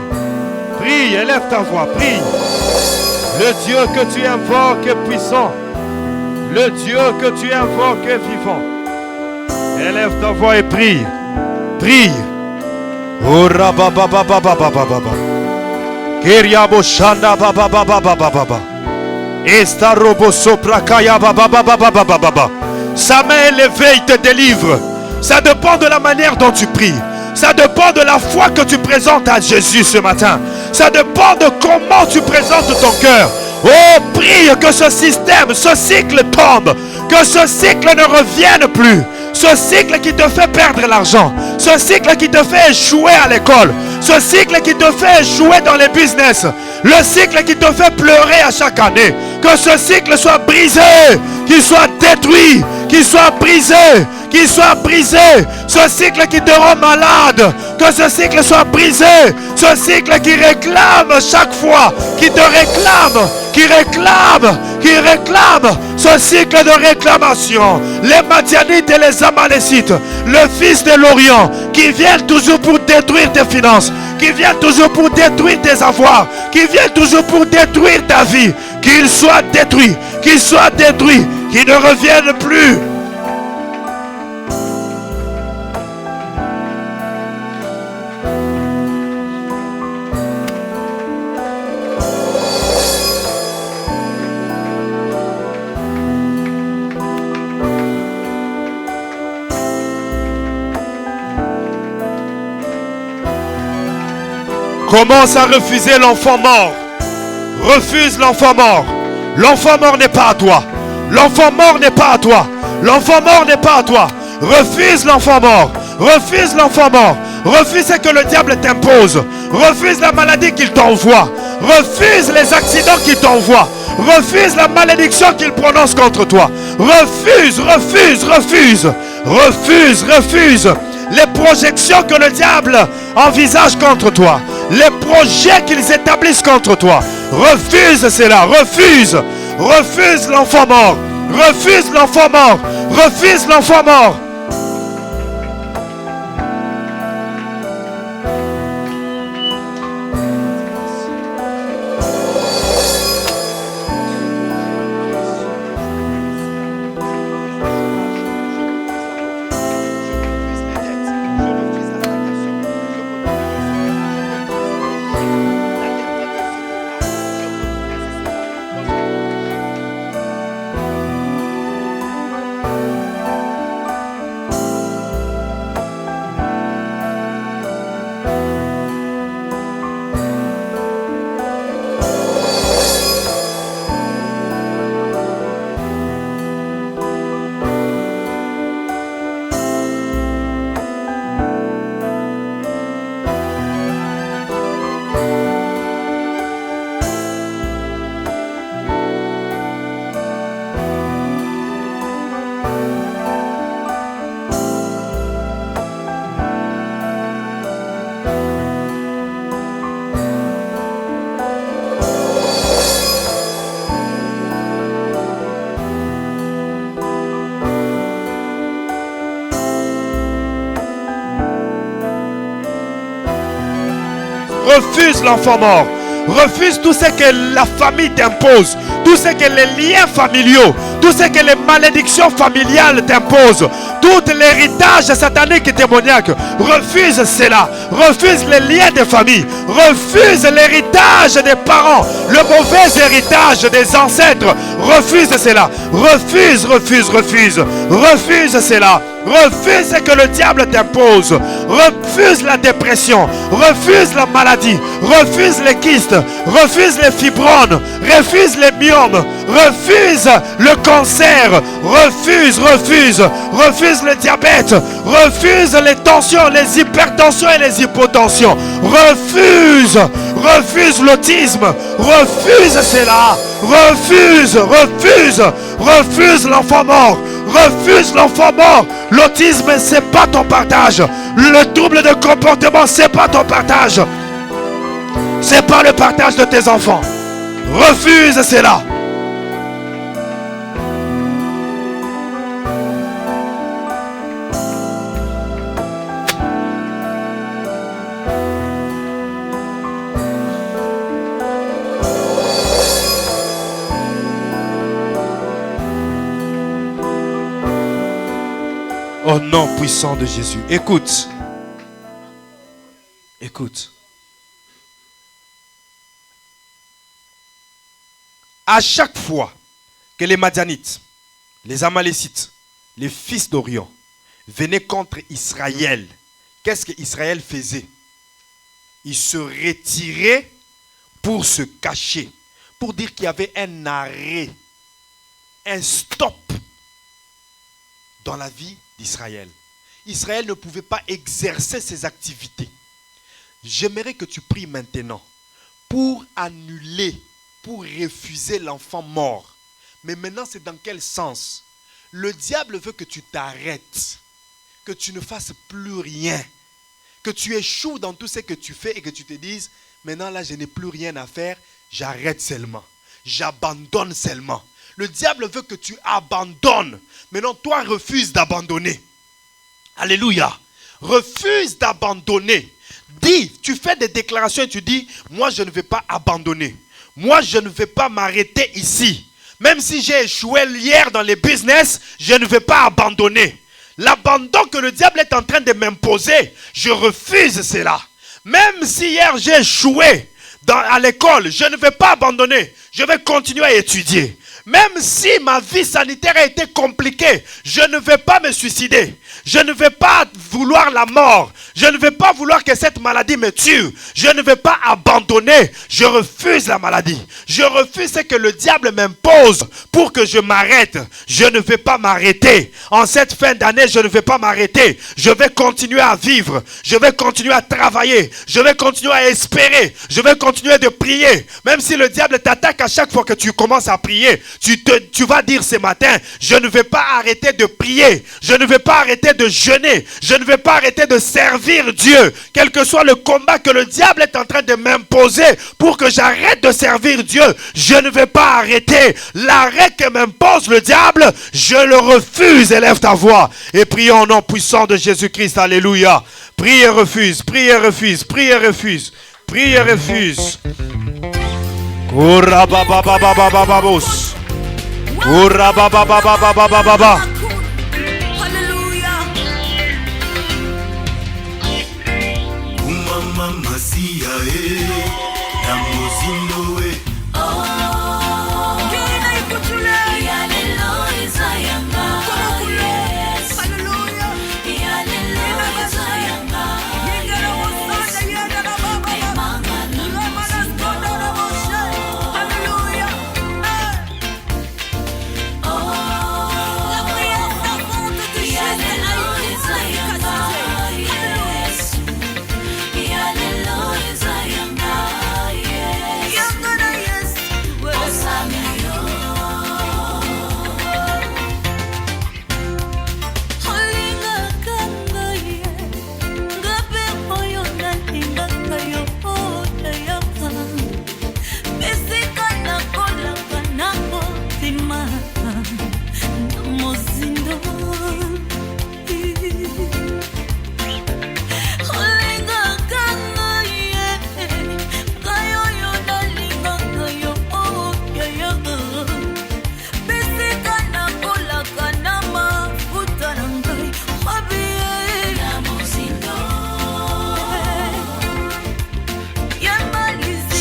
Prie, élève ta voix, prie. Le Dieu que tu invoques est puissant. Le Dieu que tu invoques est vivant. Élève ta voix et prie. Prie. Ora ba ba ba ba ba ba ba ba. Kiriabo shanda ba ba ba ba ba ba ba ba. Esta robo sopra kaya ba ba ba ba ba ba ba ba. Sa main élevée te délivre. Ça dépend de la manière dont tu pries. Ça dépend de la foi que tu présentes à Jésus ce matin. Ça dépend de comment tu présentes ton cœur. Oh, prie que ce système, ce cycle tombe. Que ce cycle ne revienne plus. Ce cycle qui te fait perdre l'argent. Ce cycle qui te fait échouer à l'école. Ce cycle qui te fait échouer dans les business. Le cycle qui te fait pleurer à chaque année. Que ce cycle soit brisé. Qu'il soit détruit. Qu'il soit brisé. Qu'il soit brisé. Ce cycle qui te rend malade. Que ce cycle soit brisé. Ce cycle qui réclame chaque fois. Qui te réclame. Qui réclame. Qui réclame. Ce cycle de réclamation. Les Madianites et les Amalécites. Le fils de l'Orient. Qui viennent toujours pour détruire tes finances. Qui viennent toujours pour détruire tes avoirs. Qui viennent toujours pour détruire ta vie. Qu'il soit détruit. Qu'il soit détruit. Qu'il ne revienne plus. Commence à refuser l'enfant mort. Refuse l'enfant mort. L'enfant mort n'est pas à toi. L'enfant mort n'est pas à toi. L'enfant mort n'est pas à toi. Refuse l'enfant mort. Refuse l'enfant mort. Refuse ce que le diable t'impose. Refuse la maladie qu'il t'envoie. Refuse les accidents qu'il t'envoie. Refuse la malédiction qu'il prononce contre toi. Refuse, refuse, refuse. Refuse, refuse les projections que le diable envisage contre toi. Les projets qu'ils établissent contre toi. Refuse cela. Refuse. Refuse l'enfant mort. Refuse l'enfant mort. Refuse l'enfant mort. Refuse l'enfant mort. Refuse tout ce que la famille t'impose, tout ce que les liens familiaux, tout ce que les malédictions familiales t'imposent, tout l'héritage satanique et démoniaque. Refuse cela. Refuse les liens de famille. Refuse l'héritage des parents, le mauvais héritage des ancêtres. Refuse cela. Refuse, refuse, refuse. Refuse cela. Refuse ce que le diable t'impose. Refuse la dépression. Refuse la maladie. Refuse les kystes. Refuse les fibromes. Refuse les myomes. Refuse le cancer. Refuse, refuse. Refuse le diabète. Refuse les tensions, les hypertensions et les hypotensions. Refuse. Refuse l'autisme. Refuse cela. Refuse, refuse. Refuse l'enfant mort. Refuse l'enfant mort. L'autisme, c'est pas ton partage. Le trouble de comportement, c'est pas ton partage. C'est pas le partage de tes enfants. Refuse cela. Au nom puissant de Jésus. Écoute. Écoute. À chaque fois que les Madianites, les Amalécites, les fils d'Orion venaient contre Israël, qu'est-ce qu'Israël faisait? Il se retirait pour se cacher, pour dire qu'il y avait un arrêt, un stop dans la vie d'Israël. Israël ne pouvait pas exercer ses activités. J'aimerais que tu pries maintenant pour annuler, pour refuser l'enfant mort. Mais maintenant, c'est dans quel sens? Le diable veut que tu t'arrêtes, que tu ne fasses plus rien, que tu échoues dans tout ce que tu fais et que tu te dises, maintenant là, je n'ai plus rien à faire, j'arrête seulement, j'abandonne seulement. Le diable veut que tu abandonnes. Maintenant, toi, refuse d'abandonner. Alléluia. Refuse d'abandonner. Dis, tu fais des déclarations et tu dis, moi, je ne vais pas abandonner. Moi, je ne vais pas m'arrêter ici. Même si j'ai échoué hier dans les business, je ne vais pas abandonner. L'abandon que le diable est en train de m'imposer, je refuse cela. Même si hier j'ai échoué à l'école, je ne vais pas abandonner. Je vais continuer à étudier. Même si ma vie sanitaire a été compliquée, je ne vais pas me suicider. Je ne vais pas vouloir la mort. Je ne vais pas vouloir que cette maladie me tue. Je ne vais pas abandonner. Je refuse la maladie. Je refuse ce que le diable m'impose pour que je m'arrête. Je ne vais pas m'arrêter. En cette fin d'année, je ne vais pas m'arrêter. Je vais continuer à vivre. Je vais continuer à travailler. Je vais continuer à espérer. Je vais continuer de prier. Même si le diable t'attaque à chaque fois que tu commences à prier, tu vas dire ce matin, je ne vais pas arrêter de prier. Je ne vais pas arrêter de jeûner. Je ne vais pas arrêter de servir Dieu. Quel que soit le combat que le diable est en train de m'imposer pour que j'arrête de servir Dieu, je ne vais pas arrêter. L'arrêt que m'impose le diable, je le refuse. Élève ta voix et prions au nom puissant de Jésus-Christ. Alléluia. Prie et refuse, prie et refuse, prie et refuse, prie et refuse. Kurabababababababos. Kurabababababababa. Hallelujah.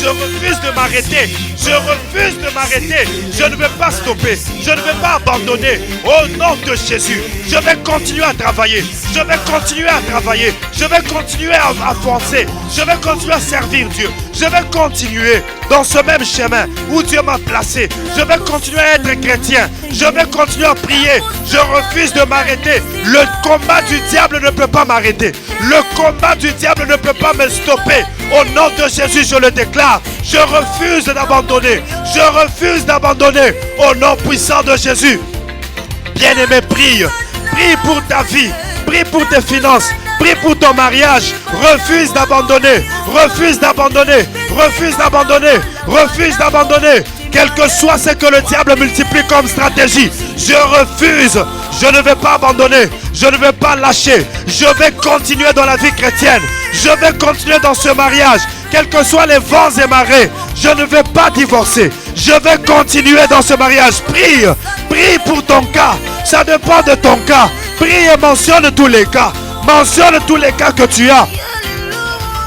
Je refuse de m'arrêter. Je refuse de m'arrêter. Je ne vais pas stopper. Je ne vais pas abandonner. Au nom de Jésus, je vais continuer à travailler. Je vais continuer à travailler. Je vais continuer à avancer. Je vais continuer à servir Dieu. Je vais continuer dans ce même chemin où Dieu m'a placé. Je vais continuer à être chrétien. Je vais continuer à prier. Je refuse de m'arrêter. Le combat du diable ne peut pas m'arrêter. Le combat du diable ne peut pas me stopper. Au nom de Jésus, je le déclare. Je refuse d'abandonner. Je refuse d'abandonner. Au nom puissant de Jésus. Bien-aimé, prie. Prie pour ta vie. Prie pour tes finances. Prie pour ton mariage. Refuse d'abandonner. Refuse d'abandonner. Refuse d'abandonner. Refuse d'abandonner. Quel que soit ce que le diable multiplie comme stratégie, je refuse. Je ne vais pas abandonner. Je ne vais pas lâcher. Je vais continuer dans la vie chrétienne. Je vais continuer dans ce mariage. Quels que soient les vents et marées, je ne vais pas divorcer. Je vais continuer dans ce mariage. Prie. Prie pour ton cas. Ça dépend de ton cas. Prie et mentionne tous les cas. Mentionne tous les cas que tu as.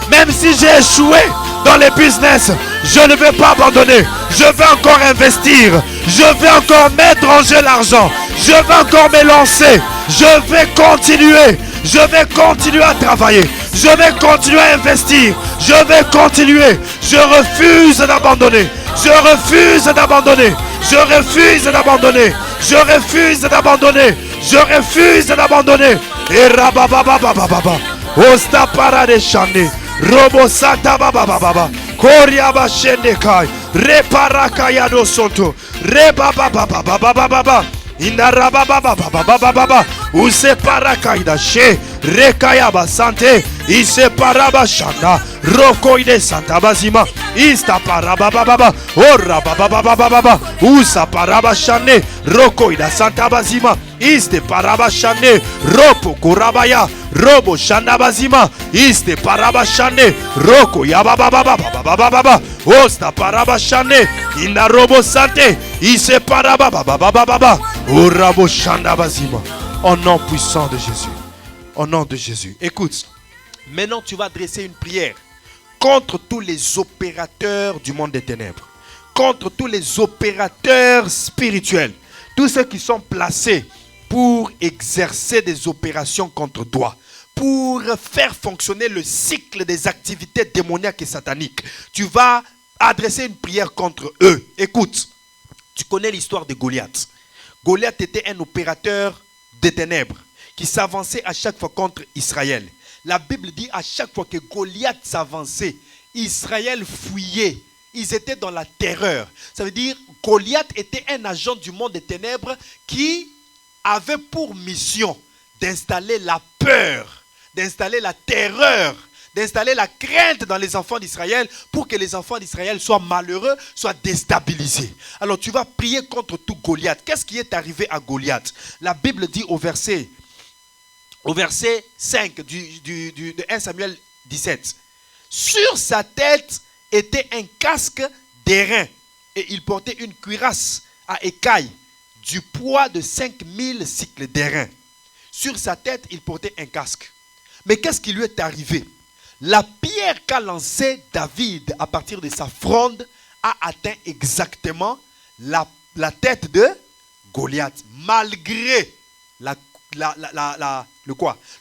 Même si j'ai échoué dans les business, je ne vais pas abandonner. Je vais encore investir. Je vais encore mettre en jeu l'argent. Je vais encore me lancer. Je vais continuer. Je vais continuer à travailler. Je vais continuer à investir. Je vais continuer. Je refuse d'abandonner. Je refuse d'abandonner. Je refuse d'abandonner. Je refuse d'abandonner. Je refuse d'abandonner. Et rababababababa. Osta parade chane. Robo sata babababa. Koriaba shendekai. Reparaka yado sonto. Rebababababababa. Inarababababababa. Useparaka idashe. Rekayaba sante. Iseparaba shanda. Rokoide santa bazima. Ista parabababa. Ora bababababa. Usa paraba shane. Rokoida santa bazima. Iste paraba shane. Ropo kurabaya. Robo shanda bazima. Iste paraba shane. Roko yabababababababa. Osta paraba shane. Ina robo sante. Ise parabababababa. Orabo shanda bazima. Au nom puissant de Jésus. Au nom de Jésus. Écoute. Maintenant, tu vas dresser une prière contre tous les opérateurs du monde des ténèbres, contre tous les opérateurs spirituels, tous ceux qui sont placés pour exercer des opérations contre toi, pour faire fonctionner le cycle des activités démoniaques et sataniques. Tu vas adresser une prière contre eux. Écoute, tu connais l'histoire de Goliath. Goliath était un opérateur des ténèbres qui s'avançait à chaque fois contre Israël. La Bible dit à chaque fois que Goliath s'avançait, Israël fuyait. Ils étaient dans la terreur. Ça veut dire Goliath était un agent du monde des ténèbres qui avait pour mission d'installer la peur, d'installer la terreur, d'installer la crainte dans les enfants d'Israël pour que les enfants d'Israël soient malheureux, soient déstabilisés. Alors tu vas prier contre tout Goliath. Qu'est-ce qui est arrivé à Goliath? La Bible dit au verset 5 de 1 Samuel 17. Sur sa tête était un casque d'airain et il portait une cuirasse à écailles du poids de 5000 cycles d'airain. Sur sa tête, il portait un casque. Mais qu'est-ce qui lui est arrivé? La pierre qu'a lancée David à partir de sa fronde a atteint exactement la tête de Goliath, malgré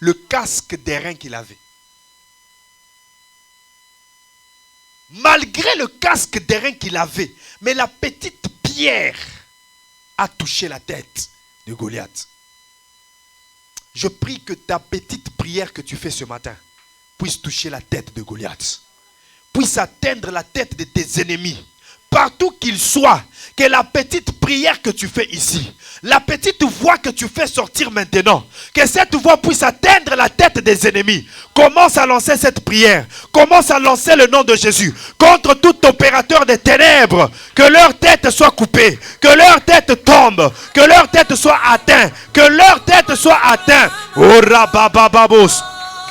le casque d'airain qu'il avait. Malgré le casque d'airain qu'il avait, mais la petite pierre a touché la tête de Goliath. Je prie que ta petite prière que tu fais ce matin puisse toucher la tête de Goliath, puisse atteindre la tête de tes ennemis, partout qu'ils soient. Que la petite prière que tu fais ici, la petite voix que tu fais sortir maintenant, que cette voix puisse atteindre la tête des ennemis. Commence à lancer cette prière. Commence à lancer le nom de Jésus contre tout opérateur des ténèbres. Que leur tête soit coupée, que leur tête tombe, que leur tête soit atteinte, que leur tête soit atteinte. Ora babababos,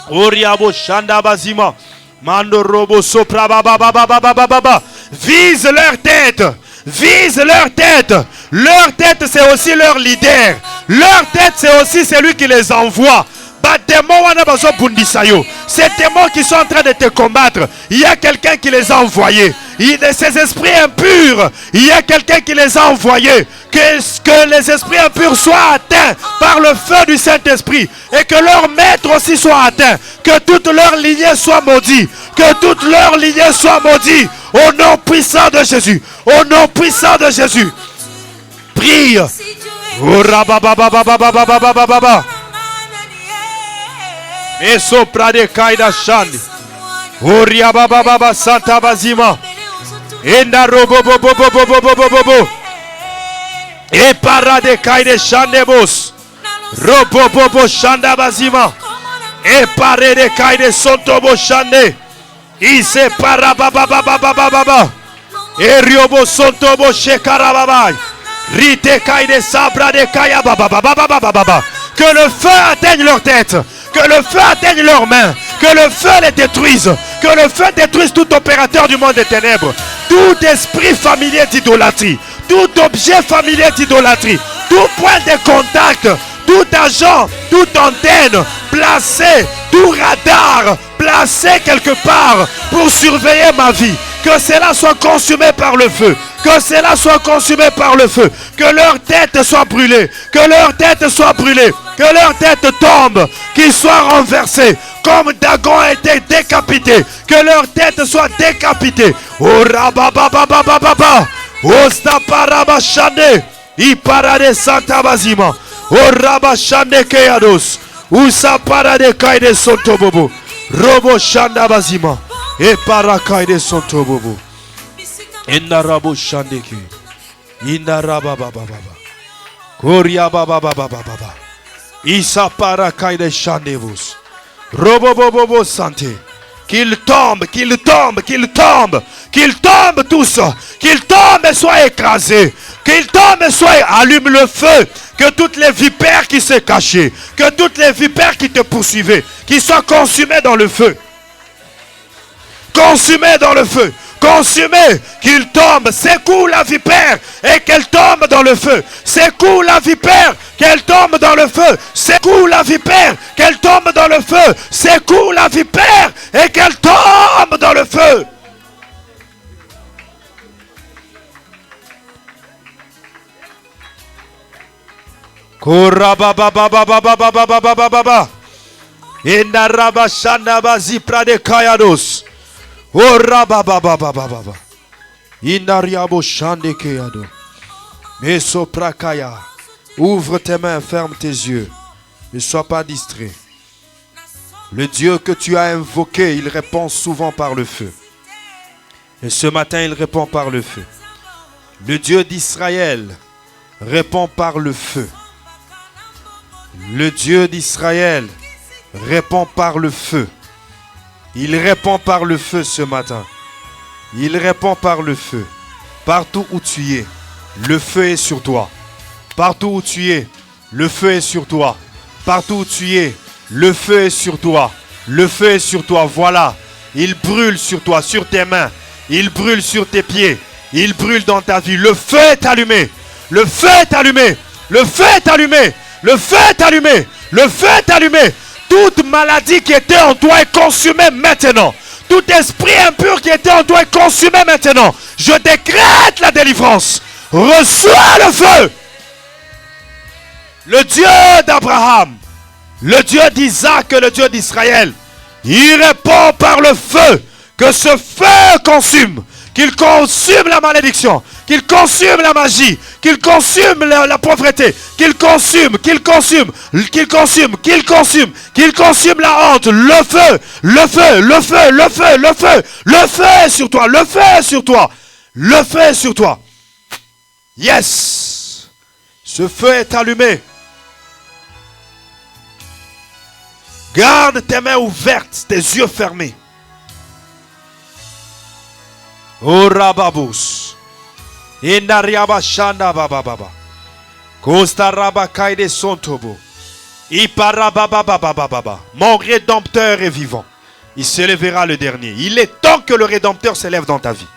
oriabo shanda bazima, mando robo sopra bababababababa. Vise leur tête. Vise leur tête. Leur tête, c'est aussi leur leader. Leur tête, c'est aussi celui qui les envoie. Ces démons qui sont en train de te combattre, il y a quelqu'un qui les a envoyés. Ces esprits impurs, il y a quelqu'un qui les a envoyés. Que les esprits impurs soient atteints par le feu du Saint-Esprit. Et que leur maître aussi soit atteint. Que toute leur lignée soit maudite. Que toute leur lignée soit maudite. Au nom puissant de Jésus. Au nom puissant de Jésus. Prie. Et sopra de kaida shandi. Oria baba baba santa bazima. Enda robo bo bo bo bo bo bo bo bo. E para de kaide shandebos. Robo bo bo shanda bazima. E pare de kaide sonto bo shande. Ise para baba baba baba baba. E riobo sonto bo shekara baba. Rite kaide sabra de kaya baba baba baba baba. Que le feu atteigne leur tête. Que le feu atteigne leurs mains. Que le feu les détruise. Que le feu détruise tout opérateur du monde des ténèbres. Tout esprit familier d'idolâtrie. Tout objet familier d'idolâtrie. Tout point de contact. Tout agent. Toute antenne placé. Tout radar placé quelque part pour surveiller ma vie. Que cela soit consumé par le feu. Que cela soit consumé par le feu. Que leur tête soit brûlée. Que leur tête soit brûlée. Que leur tête tombe. Qu'ils soient renversés. Comme Dagon a été décapité. Que leur tête soit décapitée. Oh rababababababa. Oh staparabashane. Iparade santabazima. Oh rabashane keyados. Usa parade kaide sontobobo. Robo shandabazima. E parakaide sontobobo. Inarabo shandeke. Inarababababa. Koria bababababa. Isa parakaide shandebus. Robobobobo santé. Qu'ils tombent, qu'ils tombent, qu'ils tombent. Qu'ils tombent tous. Qu'ils tombent et soient écrasés. Qu'ils tombent et soient... Allume le feu. Que toutes les vipères qui se cachaient. Que toutes les vipères qui te poursuivaient. Qui soient consumées dans le feu. Consumées dans le feu. Consumées. Qu'ils tombent. Secoue la vipère. Et qu'elle tombe dans le feu. Secoue la vipère. Qu'elle tombe dans le feu. Secoue la vipère. Qu'elle tombe dans le feu. Secoue la vipère. Et qu'elle tombe dans le feu. Korababababababababababa. Inarabashandabazi prade kayados. Orababababababa. Inariabo shande kayado. Meso prakaya. Ouvre tes mains, ferme tes yeux. Ne sois pas distrait. Le Dieu que tu as invoqué, il répond souvent par le feu. Et ce matin, il répond par le feu. Le Dieu d'Israël répond par le feu. Le Dieu d'Israël répond par le feu. Il répond par le feu ce matin. Il répond par le feu. Partout où tu es, le feu est sur toi. Partout où tu es, le feu est sur toi. Partout où tu es, le feu est sur toi. Le feu est sur toi. Voilà. Il brûle sur toi, sur tes mains. Il brûle sur tes pieds. Il brûle dans ta vie. Le feu est allumé. Le feu est allumé. Le feu est allumé. Le feu est allumé. Le feu est allumé. Toute maladie qui était en toi est consumée maintenant. Tout esprit impur qui était en toi est consumé maintenant. Je décrète la délivrance. Reçois le feu. Le Dieu d'Abraham, le Dieu d'Isaac et le Dieu d'Israël, il répond par le feu. Que ce feu consume. Qu'il consume la malédiction. Qu'il consume la magie. Qu'il consume la pauvreté. Qu'il consume, qu'il consume, qu'il consume, qu'il consume, qu'il consume la honte. Le feu, le feu, le feu, le feu, le feu. Le feu est sur toi, le feu est sur toi. Le feu est sur toi. Yes. Ce feu est allumé. Garde tes mains ouvertes, tes yeux fermés. Oh rababus. Indariaba shanda bababa. Costa rabakaide sontobo. Iparabababababa. Mon rédempteur est vivant. Il se lèvera le dernier. Il est temps que le rédempteur s'élève dans ta vie.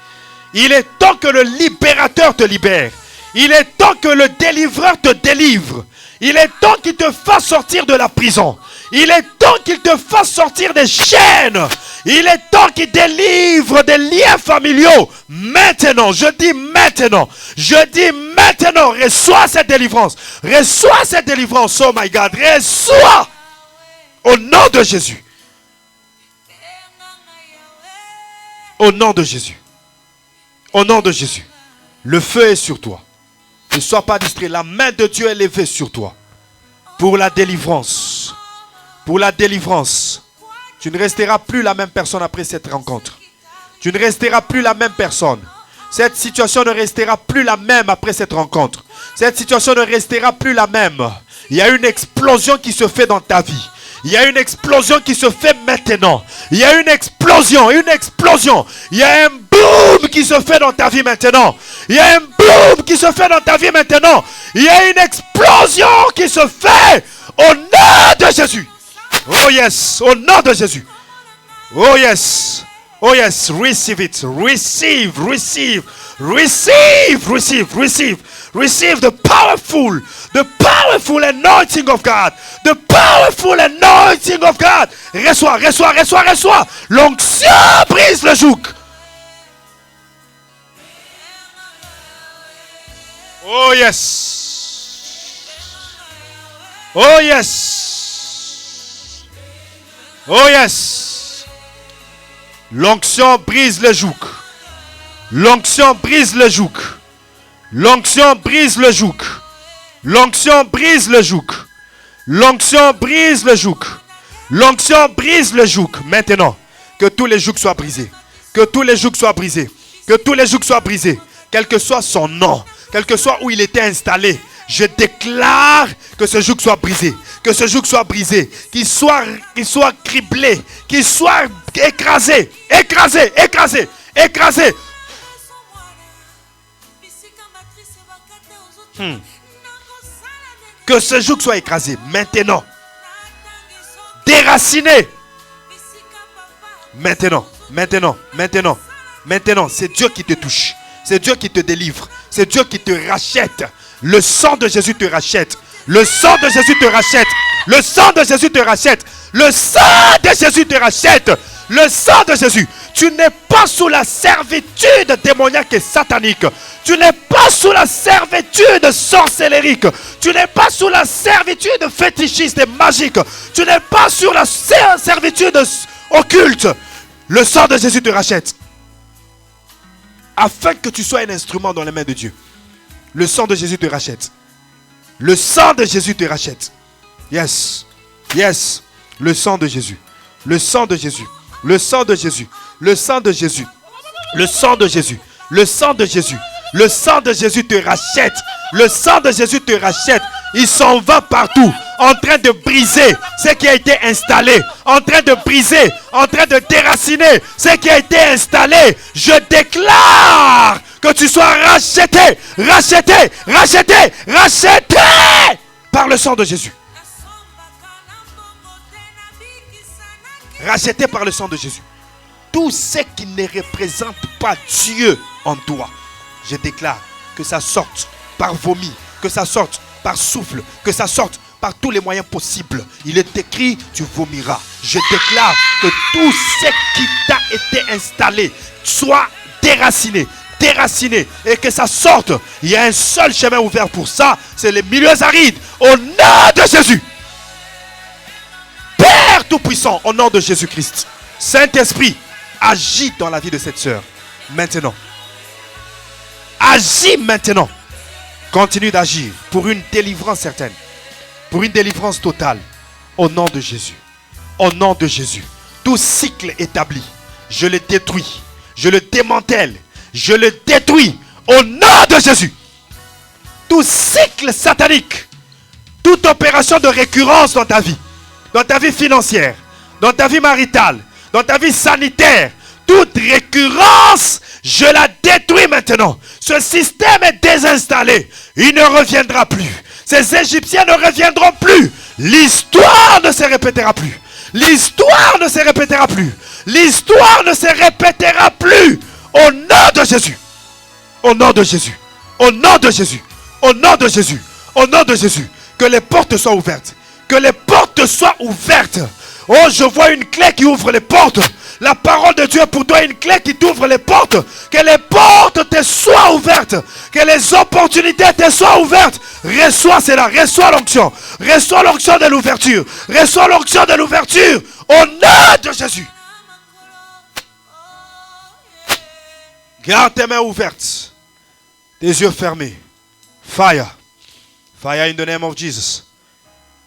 Il est temps que le libérateur te libère. Il est temps que le délivreur te délivre. Il est temps qu'il te fasse sortir de la prison. Il est temps qu'il te fasse sortir des chaînes. Il est temps qu'il délivre des liens familiaux. Maintenant, je dis maintenant. Je dis maintenant, reçois cette délivrance. Reçois cette délivrance, oh my God. Reçois au nom de Jésus. Au nom de Jésus. Au nom de Jésus. Le feu est sur toi. Ne sois pas distrait. La main de Dieu est levée sur toi. Pour la délivrance. Pour la délivrance. Tu ne resteras plus la même personne après cette rencontre. Tu ne resteras plus la même personne. Cette situation ne restera plus la même après cette rencontre. Cette situation ne restera plus la même. Il y a une explosion qui se fait dans ta vie. Il y a une explosion qui se fait maintenant. Il y a une explosion, une explosion. Il y a un boom qui se fait dans ta vie maintenant. Il y a un boom qui se fait dans ta vie maintenant. Il y a une explosion qui se fait au nom de Jésus. Oh yes, au nom de Jésus. Oh yes. Oh yes, receive it. Receive, receive, receive, receive, receive. Receive the powerful anointing of God. The powerful anointing of God. Reçois, reçois, reçois, reçois. L'onction brise le joug. Oh yes. Oh yes. Oh yes. L'onction brise le joug. L'onction brise le joug. L'onction brise le joug. L'onction brise le joug. L'onction brise le joug. L'onction brise le joug. Maintenant, que tous les jougs soient brisés. Que tous les jougs soient brisés. Que tous les jougs soient brisés. Quel que soit son nom, quel que soit où il était installé, je déclare que ce joug soit brisé. Que ce joug soit brisé. Qu'il soit criblé. Qu'il soit écrasé. Écrasé. Écrasé. Écrasé. Que ce joug soit écrasé maintenant. Déraciné. Maintenant. Maintenant. Maintenant. Maintenant. C'est Dieu qui te touche. C'est Dieu qui te délivre. C'est Dieu qui te rachète. Le sang de Jésus te rachète. Le sang de Jésus te rachète. Le sang de Jésus te rachète. Le sang de Jésus te rachète. Le sang de Jésus. Tu n'es pas sous la servitude démoniaque et satanique. Tu n'es pas sous la servitude sorcellérique. Tu n'es pas sous la servitude fétichiste et magique. Tu n'es pas sur la servitude occulte. Le sang de Jésus te rachète. Afin que tu sois un instrument dans les mains de Dieu. Le sang de Jésus te rachète. Le sang de Jésus te rachète. Yes. Yes. Le sang de Jésus. Le sang de Jésus. Le sang de Jésus. Le sang de Jésus. Le sang de Jésus. Le sang de Jésus. Le sang de Jésus te rachète. Le sang de Jésus te rachète. Il s'en va partout. En train de briser ce qui a été installé. En train de briser. En train de déraciner ce qui a été installé. Je déclare que tu sois racheté. Racheté. Racheté. Racheté. Par le sang de Jésus. Racheté par le sang de Jésus. Tout ce qui ne représente pas Dieu en toi, je déclare que ça sorte par vomi, que ça sorte par souffle, que ça sorte par tous les moyens possibles. Il est écrit, tu vomiras. Je déclare que tout ce qui t'a été installé soit déraciné, déraciné, et que ça sorte. Il y a un seul chemin ouvert pour ça, c'est les milieux arides. Au nom de Jésus. Père Tout-Puissant, au nom de Jésus-Christ, Saint-Esprit, agis dans la vie de cette sœur. Maintenant. Agis maintenant. Continue d'agir pour une délivrance certaine. Pour une délivrance totale. Au nom de Jésus. Au nom de Jésus. Tout cycle établi, je le détruis. Je le démantèle. Je le détruis. Au nom de Jésus. Tout cycle satanique. Toute opération de récurrence dans ta vie. Dans ta vie financière, dans ta vie maritale, dans ta vie sanitaire, toute récurrence, je la détruis maintenant. Ce système est désinstallé. Il ne reviendra plus. Ces Égyptiens ne reviendront plus. L'histoire ne se répétera plus. L'histoire ne se répétera plus. L'histoire ne se répétera plus. Au nom de Jésus. Au nom de Jésus. Au nom de Jésus. Au nom de Jésus. Au nom de Jésus. Que les portes soient ouvertes. Que les portes soient ouvertes. Oh, je vois une clé qui ouvre les portes. La parole de Dieu est pour toi une clé qui t'ouvre les portes. Que les portes te soient ouvertes. Que les opportunités te soient ouvertes. Reçois cela. Reçois l'onction. Reçois l'onction de l'ouverture. Reçois l'onction de l'ouverture. Au nom de Jésus. Garde tes mains ouvertes. Tes yeux fermés. Fire. Fire in the name of Jesus.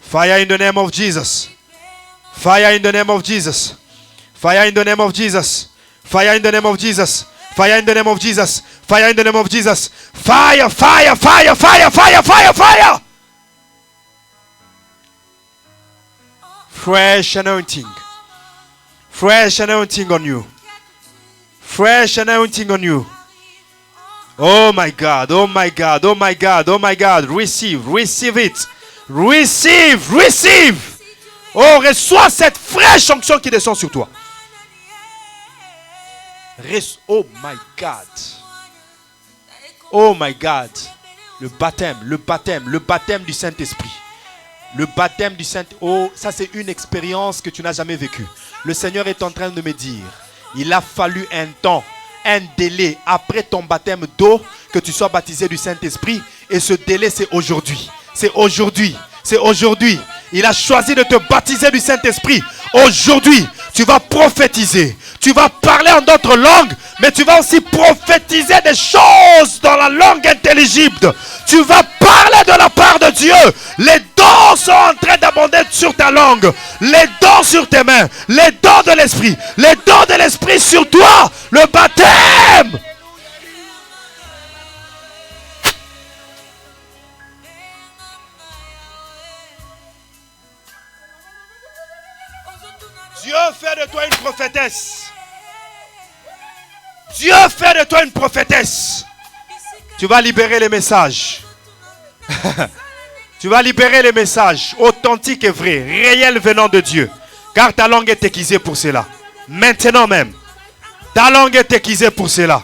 Fire in the name of Jesus. Fire in the name of Jesus. Fire in the name of Jesus. Fire in the name of Jesus. Fire in the name of Jesus. Fire in the name of Jesus. Fire, fire, fire, fire, fire, fire, fire. Fresh anointing. Fresh anointing on you. Fresh anointing on you. Oh my God, oh my God, oh my God, oh my God. Receive, receive it. Receive, receive. Oh, reçois cette fraîche onction qui descend sur toi. Oh my God. Oh my God. Le baptême, le baptême, le baptême du Saint-Esprit. Le baptême du Saint-Esprit. Oh, ça c'est une expérience que tu n'as jamais vécue. Le Seigneur est en train de me dire, il a fallu un temps, un délai après ton baptême d'eau que tu sois baptisé du Saint-Esprit. Et ce délai c'est aujourd'hui. C'est aujourd'hui. C'est aujourd'hui. Il a choisi de te baptiser du Saint-Esprit. Aujourd'hui, tu vas prophétiser. Tu vas parler en d'autres langues, mais tu vas aussi prophétiser des choses dans la langue intelligible. Tu vas parler de la part de Dieu. Les dons sont en train d'abonder sur ta langue. Les dons sur tes mains. Les dons de l'Esprit. Les dons de l'Esprit sur toi. Le baptême. Dieu fait de toi une prophétesse. Dieu fait de toi une prophétesse. Tu vas libérer les messages. Tu vas libérer les messages authentiques et vrais, réels venant de Dieu. Car ta langue est aiguisée pour cela. Maintenant même. Ta langue est aiguisée pour cela.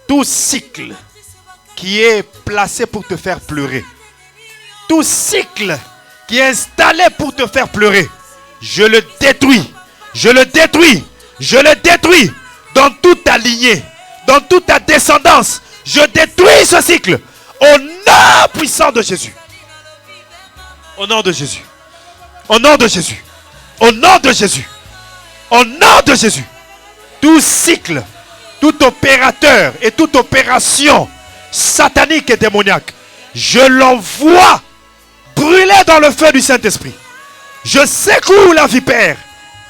Tout cycle qui est placé pour te faire pleurer. Tout cycle qui est installé pour te faire pleurer. Je le détruis. Je le détruis. Je le détruis. Dans toute ta lignée. Dans toute ta descendance. Je détruis ce cycle. Au nom puissant de Jésus. Au nom de Jésus. Au nom de Jésus. Au nom de Jésus. Au nom de Jésus. Tout cycle. Tout opérateur et toute opération satanique et démoniaque. Je l'envoie brûler dans le feu du Saint-Esprit. Je secoue la vipère.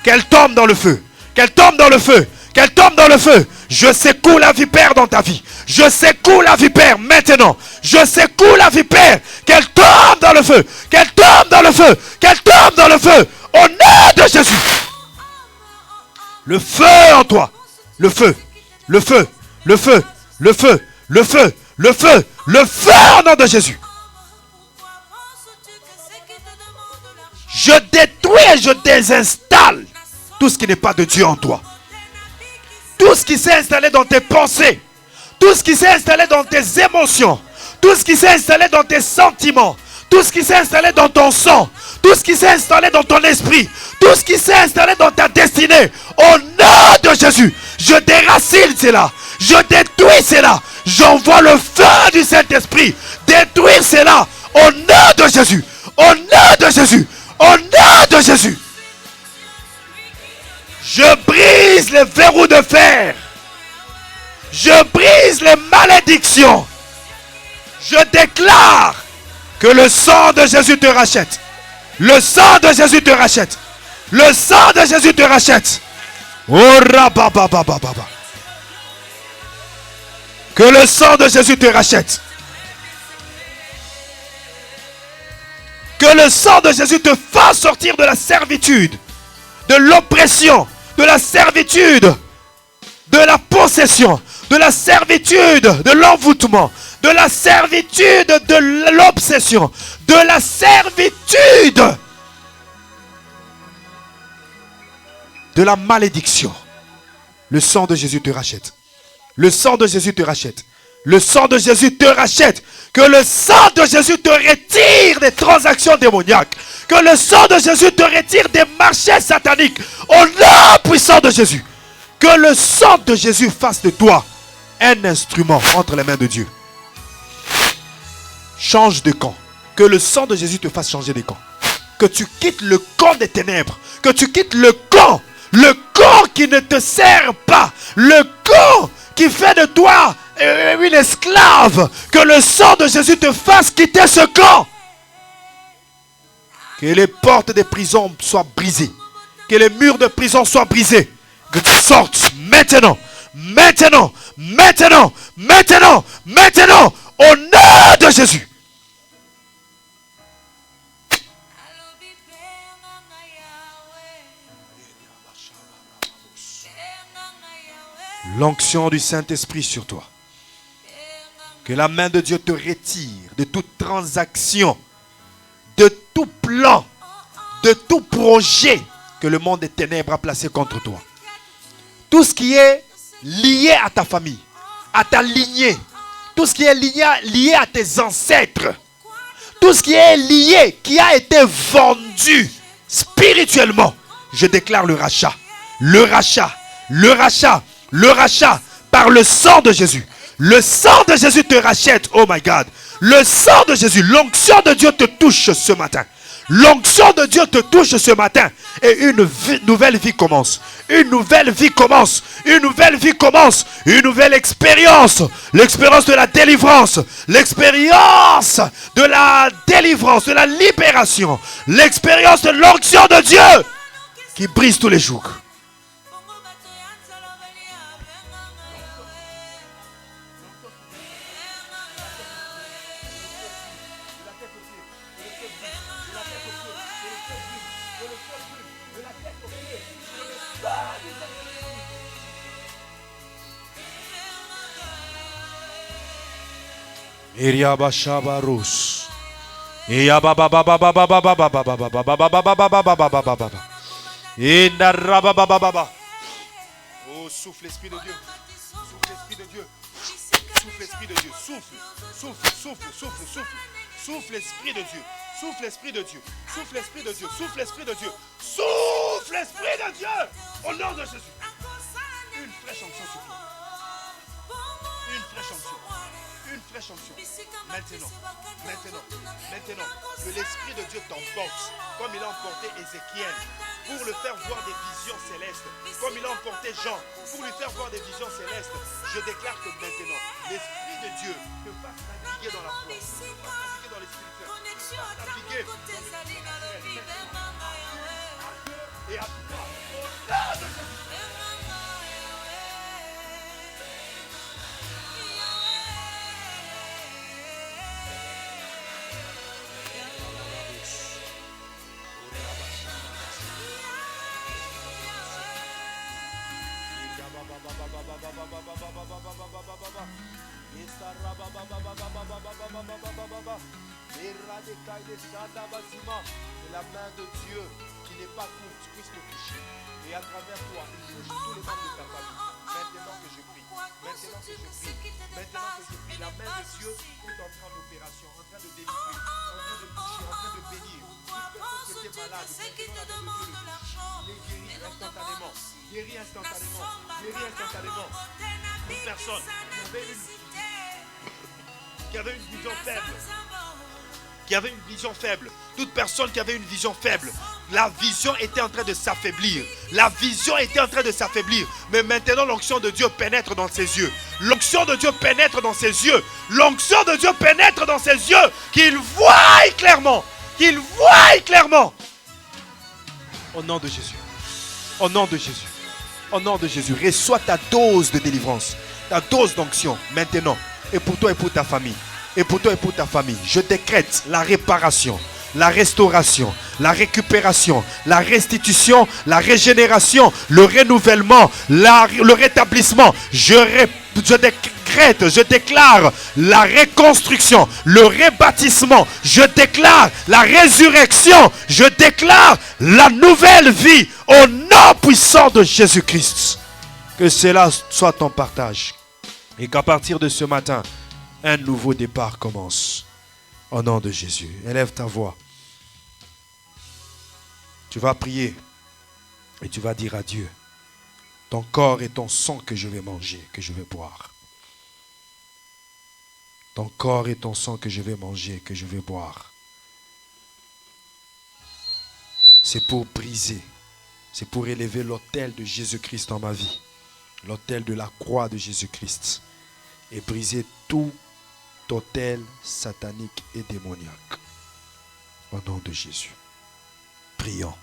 Qu'elle tombe dans le feu. Qu'elle tombe dans le feu. Qu'elle tombe dans le feu. Je secoue la vipère dans ta vie. Je secoue la vipère maintenant. Je secoue la vipère. Qu'elle tombe dans le feu. Qu'elle tombe dans le feu. Qu'elle tombe dans le feu. Au nom de Jésus. Le feu en toi. Le feu. Le feu. Le feu. Le feu. Le feu. Le feu. Le feu au nom de Jésus. Je détruis et je désinstalle tout ce qui n'est pas de Dieu en toi. Tout ce qui s'est installé dans tes pensées. Tout ce qui s'est installé dans tes émotions. Tout ce qui s'est installé dans tes sentiments. Tout ce qui s'est installé dans ton sang. Tout ce qui s'est installé dans ton esprit. Tout ce qui s'est installé dans ta destinée. Au nom de Jésus. Je déracine cela. Je détruis cela. J'envoie le feu du Saint-Esprit. Détruire cela. Au nom de Jésus. Au nom de Jésus. Au nom de Jésus. Je brise les verrous de fer. Je brise les malédictions. Je déclare que le sang de Jésus te rachète. Le sang de Jésus te rachète. Le sang de Jésus te rachète. Oh, rabababababa. Que le sang de Jésus te rachète. Que le sang de Jésus te fasse sortir de la servitude, de l'oppression, de la servitude, de la possession, de la servitude, de l'envoûtement, de la servitude, de l'obsession, de la servitude, de la malédiction. Le sang de Jésus te rachète. Le sang de Jésus te rachète. Le sang de Jésus te rachète. Que le sang de Jésus te retire des transactions démoniaques. Que le sang de Jésus te retire des marchés sataniques. Au nom puissant de Jésus. Que le sang de Jésus fasse de toi un instrument entre les mains de Dieu. Change de camp. Que le sang de Jésus te fasse changer de camp. Que tu quittes le camp des ténèbres. Que tu quittes le camp qui ne te sert pas. Le camp qui fait de toi une esclave. Que le sang de Jésus te fasse quitter ce camp. Que les portes des prisons soient brisées. Que les murs de prison soient brisés. Que tu sortes maintenant. Maintenant. Maintenant. Maintenant. Maintenant. Au nom de Jésus. L'onction du Saint-Esprit sur toi. Que la main de Dieu te retire de toute transaction, de tout plan, de tout projet que le monde des ténèbres a placé contre toi. Tout ce qui est lié à ta famille, à ta lignée, tout ce qui est lié à tes ancêtres, tout ce qui est lié, qui a été vendu spirituellement, je déclare le rachat. Le rachat, le rachat, le rachat par le sang de Jésus. Le sang de Jésus te rachète, oh my God. Le sang de Jésus, l'onction de Dieu te touche ce matin. L'onction de Dieu te touche ce matin. Et une nouvelle vie commence. Une nouvelle vie commence. Une nouvelle vie commence. Une nouvelle expérience. L'expérience de la délivrance. L'expérience de la délivrance, de la libération. L'expérience de l'onction de Dieu qui brise tous les jours. Iriaba Shabarus. Iyaba baba baba baba baba baba baba baba baba baba baba. Inaraba baba baba. Oh, souffle l'esprit de Dieu. Souffle l'esprit de Dieu. Souffle l'esprit de Dieu. Souffle. Souffle, souffle, souffle, souffle. Souffle l'esprit de Dieu. Souffle l'esprit de Dieu. Souffle l'esprit de Dieu. Souffle l'esprit de Dieu. Souffle l'esprit de Dieu. Au nom de Jésus. Une fraîche onction sur toi. Une fraîche onction. Une fraîche onction. Maintenant, maintenant, maintenant, que l'Esprit de Dieu t'emporte, comme il a emporté Ézéchiel, pour le faire voir des visions célestes, comme il a emporté Jean, pour lui faire voir des visions célestes. Je déclare que maintenant, l'Esprit de Dieu te fasse naviguer dans la foi, te fasse naviguer dans l'Esprit de Dieu, te fasse naviguer dans l'Esprit et à toi, au nom de Jésus. Et la main de Dieu qui n'est pas courte puisse te toucher. Et à travers toi, il touche tous les membres de ta famille. Maintenant que je prie, maintenant que je prie, maintenant que je prie, la main de Dieu est en train d'opération, en train de délivrer, en train de toucher, en train de bénir. Toute personne qui était malade, maintenant la main de Dieu le touche. Il est guéri instantanément. Guéri instantanément. Guéri instantanément. Toute personne qui avait une vision faible. Qui avait une vision faible. Toute personne qui avait une vision faible. La vision était en train de s'affaiblir. La vision était en train de s'affaiblir. Mais maintenant, l'onction de Dieu pénètre dans ses yeux. L'onction de Dieu pénètre dans ses yeux. L'onction de Dieu pénètre dans ses yeux. Qu'il voie clairement. Qu'il voie clairement. Au nom de Jésus. Au nom de Jésus. Au nom de Jésus. Reçois ta dose de délivrance. Ta dose d'onction. Maintenant. Et pour toi et pour ta famille. Et pour toi et pour ta famille, je décrète la réparation, la restauration, la récupération, la restitution, la régénération, le renouvellement, le rétablissement. Je décrète, je déclare la reconstruction, le rebâtissement. Je déclare la résurrection. Je déclare la nouvelle vie au nom puissant de Jésus-Christ. Que cela soit ton partage. Et qu'à partir de ce matin, un nouveau départ commence. Au nom de Jésus. Élève ta voix. Tu vas prier et tu vas dire à Dieu, ton corps et ton sang que je vais manger, que je vais boire. Ton corps et ton sang que je vais manger, que je vais boire. C'est pour briser, c'est pour élever l'autel de Jésus-Christ dans ma vie. L'autel de la croix de Jésus-Christ. Et briser tout autel satanique et démoniaque. Au nom de Jésus. Prions.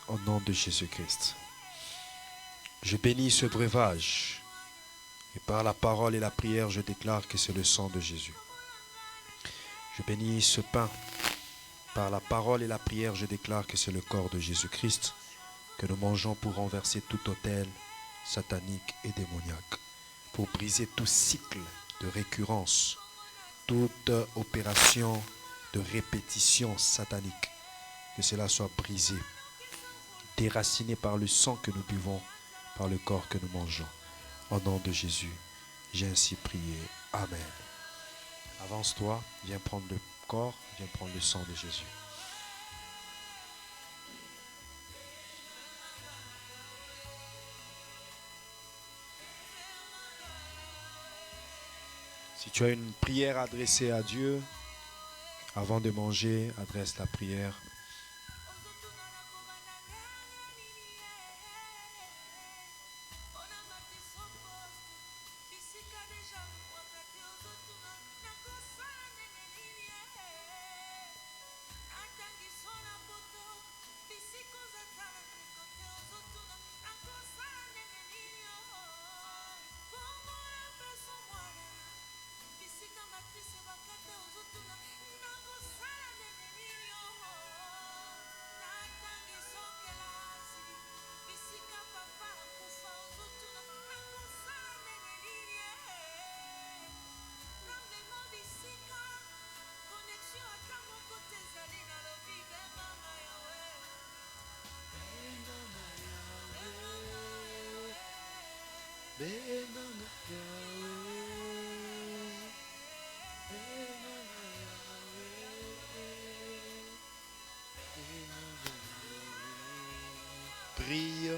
Au nom de Jésus-Christ. Je bénis ce breuvage. Et par la parole et la prière, je déclare que c'est le sang de Jésus. Je bénis ce pain. Par la parole et la prière, je déclare que c'est le corps de Jésus-Christ que nous mangeons pour renverser tout autel satanique et démoniaque. Pour briser tout cycle de récurrence, toute opération de répétition satanique. Que cela soit brisé, déraciné par le sang que nous buvons, par le corps que nous mangeons. Au nom de Jésus, j'ai ainsi prié. Amen. Avance-toi, viens prendre le corps, viens prendre le sang de Jésus. Si tu as une prière adressée à Dieu, avant de manger, adresse la prière. Prie